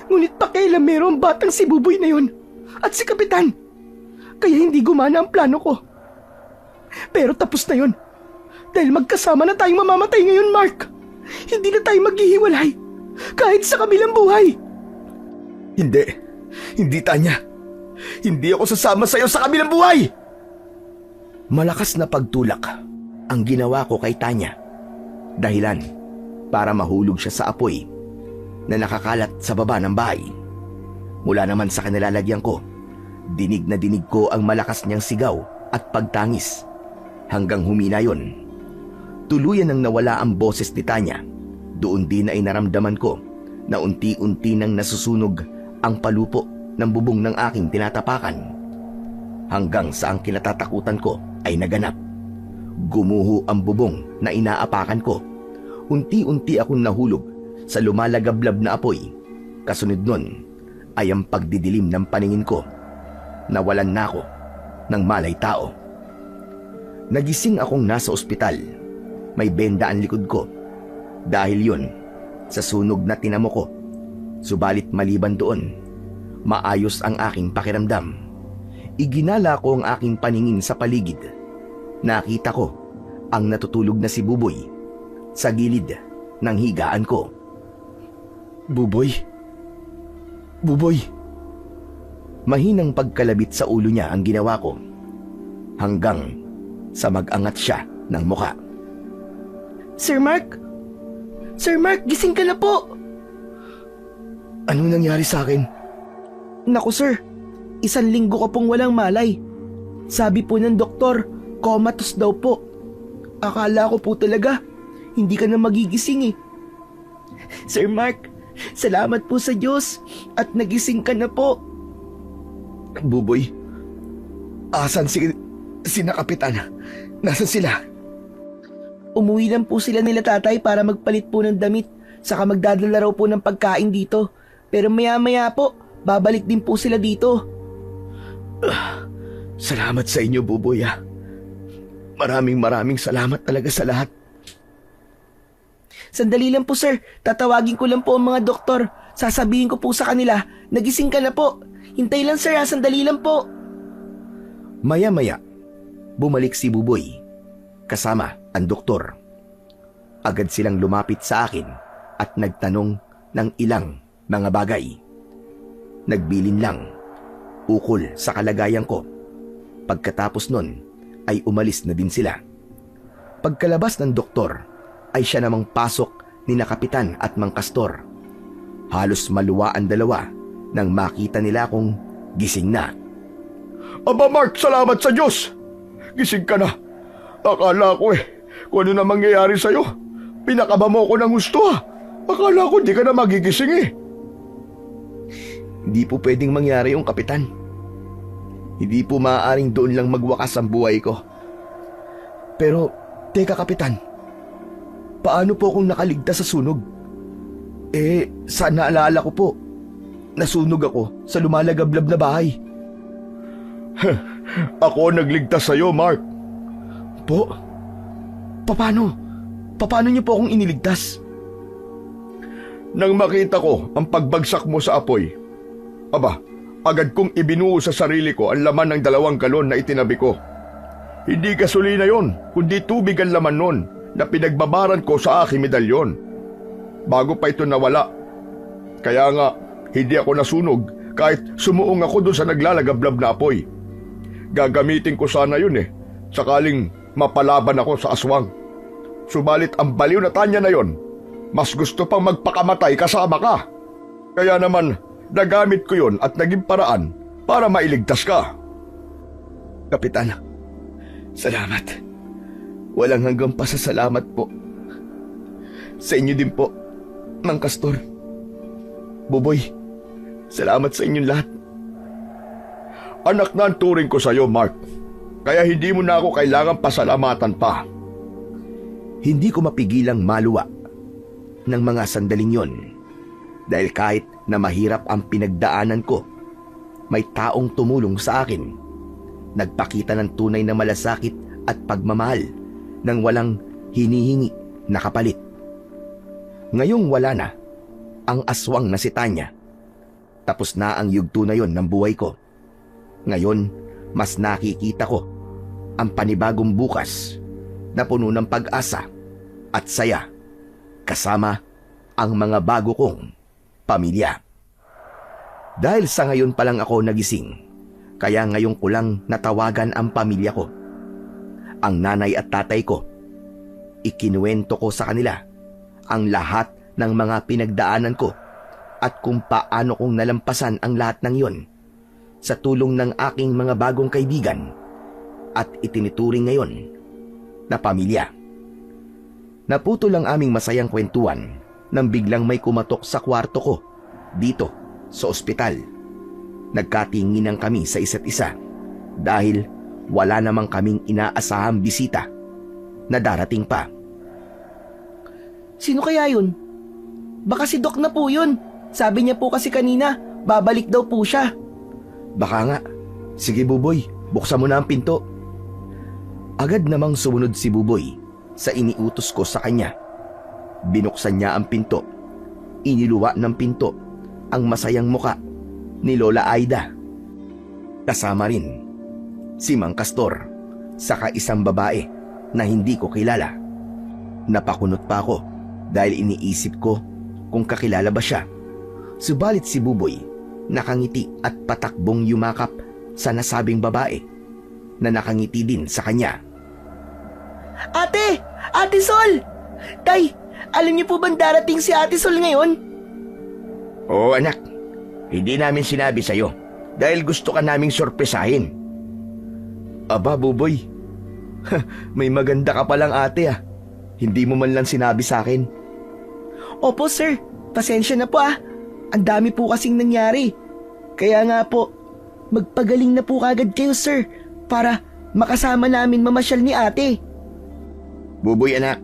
Ngunit pakialam merong batang si Buboy na yun at si Kapitan. Kaya hindi gumana ang plano ko. Pero tapos na yun. Dahil magkasama na tayong mamamatay ngayon, Mark. Hindi na tayo maghihiwalay. Kahit sa kabilang buhay. Hindi. Hindi, Tanya. Hindi ako sasama sa'yo sa kabilang buhay. Malakas na pagtulak ang ginawa ko kay Tanya. Dahilan para mahulog siya sa apoy na nakakalat sa baba ng bahay. Mula naman sa kanilalagyan ko, dinig na dinig ko ang malakas niyang sigaw at pagtangis. Hanggang humina yon. Tuluyan nang nawala ang boses ni Tanya. Doon din ay naramdaman ko na unti-unti nang nasusunog ang palupo ng bubong ng aking tinatapakan. Hanggang sa ang kinatatakutan ko ay naganap. Gumuho ang bubong na inaapakan ko. Unti-unti akong nahulog sa lumalagablab na apoy. Kasunod nun ay ang pagdidilim ng paningin ko. Nawalan na ako ng malay tao. Nagising akong nasa ospital. May benda ang likod ko. Dahil yun, sa sunog na tinamo ko. Subalit maliban doon, maayos ang aking pakiramdam. Iginala ko ang aking paningin sa paligid. Nakita ko ang natutulog na si Buboy sa gilid ng higaan ko. Buboy? Buboy? Mahinang pagkalabit sa ulo niya ang ginawa ko. Hanggang sa mag-angat siya ng muka. Sir Mark? Sir Mark, gising ka na po! Anong nangyari sa akin? Naku sir, 1 linggo ka pong walang malay. Sabi po ng doktor, comatose daw po. Akala ko po talaga, hindi ka na magigising eh. Sir Mark, salamat po sa Diyos at nagising ka na po. Buboy, asan si Kapitan? Nasaan sila? Umuwi lang po sila nila tatay para magpalit po ng damit, saka magdadala raw po ng pagkain dito. Pero maya-maya po, babalik din po sila dito. Salamat sa inyo, Buboy. Maraming salamat talaga sa lahat. Sandali lang po sir, tatawagin ko lang po ang mga doktor. Sasabihin ko po sa kanila, nagising ka na po. Hintay lang sir ha, sandali lang po. Maya-maya, bumalik si Buboy kasama ang doktor. Agad silang lumapit sa akin at nagtanong ng ilang mga bagay. Nagbilin lang, ukol sa kalagayan ko. Pagkatapos nun ay umalis na din sila. Pagkalabas ng doktor ay siya namang pasok ni na Kapitan at Mang Kastor. Halos maluwa ang dalawa nang makita nila akong gising na. Aba Mark, salamat sa Diyos! Gising ka na. Akala ko kung ano na mangyayari sa'yo. Pinakaba mo ko ng gusto Akala ko di ka na magigising Hindi po pwedeng mangyari yung Kapitan. Hindi po maaaring doon lang magwakas ang buhay ko. Pero, teka Kapitan, paano po akong nakaligtas sa sunog? Sa naalala ko po, nasunog ako sa lumalagablab na bahay. Ako nagligtas sa'yo, Mark. Po? Paano? Paano niyo po akong iniligtas? Nang makita ko ang pagbagsak mo sa apoy, agad kong ibinuo sa sarili ko ang laman ng 2 galon na itinabi ko. Hindi gasolina yon, kundi tubig ang laman nun na pinagbabaran ko sa aking medalyon. Bago pa ito nawala. Kaya nga, hindi ako nasunog kahit sumuong ako doon sa naglalagablab na apoy. Gagamitin ko sana yun sakaling mapalaban ako sa aswang. Subalit ang baliw na tanya na yon, mas gusto pang magpakamatay kasama ka. Kaya naman, nagamit ko yon at naging paraan para mailigtas ka. Kapitan, salamat. Walang hanggang pasasalamat po. Sa inyo din po, Mang Kastor. Buboy, salamat sa inyong lahat. Anak na ang turing ko sa iyo, Mark. Kaya hindi mo na ako kailangang pasalamatan pa. Hindi ko mapigilang maluwa ng mga sandaling yon. Dahil kahit na mahirap ang pinagdaanan ko, may taong tumulong sa akin. Nagpakita ng tunay na malasakit at pagmamahal nang walang hinihingi na kapalit. Ngayong wala na ang aswang na si Tanya. Tapos na ang yugto na yon ng buhay ko. Ngayon, mas nakikita ko ang panibagong bukas na puno ng pag-asa at saya kasama ang mga bago kong pamilya. Dahil sa ngayon pa lang ako nagising, kaya ngayon ko lang natawagan ang pamilya ko. Ang nanay at tatay ko. Ikinuwento ko sa kanila ang lahat ng mga pinagdaanan ko at kung paano kong nalampasan ang lahat ng yon sa tulong ng aking mga bagong kaibigan at itinituring ngayon na pamilya. Naputol ang aming masayang kwentuhan nang biglang may kumatok sa kwarto ko dito sa ospital. Nagkatinginan kami sa isa't isa dahil wala namang kaming inaasahang bisita na darating pa. Sino kaya yun? Baka si Doc na po yun. Sabi niya po kasi kanina, babalik daw po siya. Baka nga. Sige Buboy, buksan mo na ang pinto. Agad namang sumunod si Buboy sa iniutos ko sa kanya. Binuksan niya ang pinto. Iniluwa ng pinto ang masayang muka ni Lola Aida. Kasama rin si Mang Kastor, saka isang babae na hindi ko kilala. Napakunot pa ako dahil iniisip ko kung kakilala ba siya. Subalit si Buboy nakangiti at patakbong yumakap sa nasabing babae na nakangiti din sa kanya. Ate! Ate Sol! Tay, alam niyo po bang darating si Ate Sol ngayon? Oo anak, hindi namin sinabi sa'yo dahil gusto ka naming sorpresahin. Aba Buboy, may maganda ka palang ate ah. Hindi mo man lang sinabi sa akin. Opo sir, pasensya na po ah. Ang dami po kasing nangyari. Kaya nga po, magpagaling na po kagad kayo sir para makasama namin mamasyal ni ate. Buboy anak,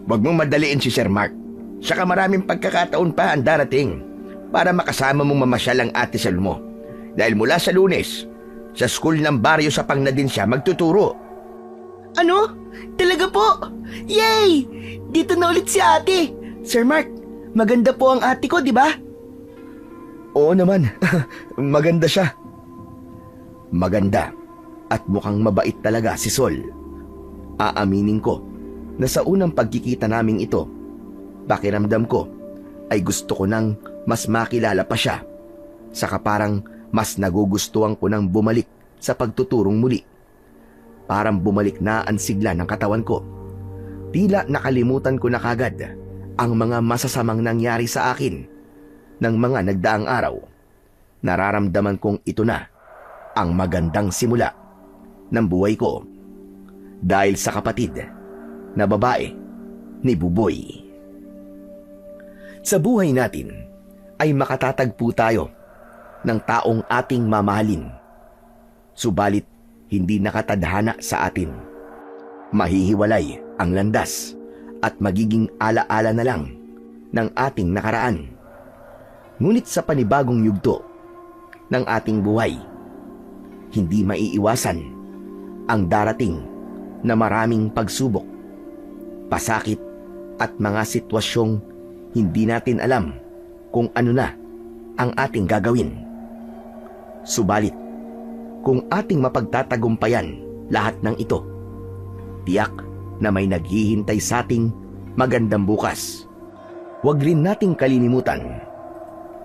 wag mong madaliin si Sir Mark. Saka maraming pagkakataon pa ang darating para makasama mong mamasyal ang ate Sol mo. Dahil mula sa Lunes, sa school ng baryo sa Pang na din siya magtuturo. Ano? Talaga po? Yay! Dito na ulit si ate. Sir Mark, maganda po ang ate ko, di ba? Oo naman, maganda siya. Maganda at mukhang mabait talaga si Sol. Aaminin ko na sa unang pagkikita naming ito, pakiramdam ko ay gusto ko nang mas makilala pa siya. Saka parang mas nagugustuhan ko nang bumalik sa pagtuturong muli. Parang bumalik na ang sigla ng katawan ko. Tila nakalimutan ko na kagad ang mga masasamang nangyari sa akin ng mga nagdaang araw. Nararamdaman kong ito na ang magandang simula ng buhay ko dahil sa kapatid na babae ni Buboy. Sa buhay natin ay makatatagpo tayo ng taong ating mamahalin. Subalit hindi nakatadhana sa atin. Mahihiwalay ang landas at magiging alaala na lang ng ating nakaraan. Ngunit sa panibagong yugto ng ating buhay, hindi maiiwasan ang darating na maraming pagsubok, pasakit at mga sitwasyong hindi natin alam kung ano na ang ating gagawin. Subalit, kung ating mapagtatagumpayan lahat ng ito, tiyak na may naghihintay sa ating magandang bukas. Huwag rin nating kalilimutan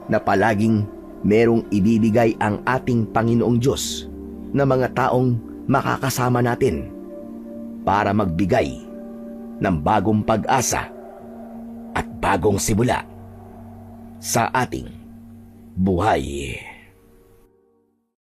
na palaging merong ibibigay ang ating Panginoong Diyos na mga taong makakasama natin para magbigay ng bagong pag-asa at bagong simula sa ating buhay.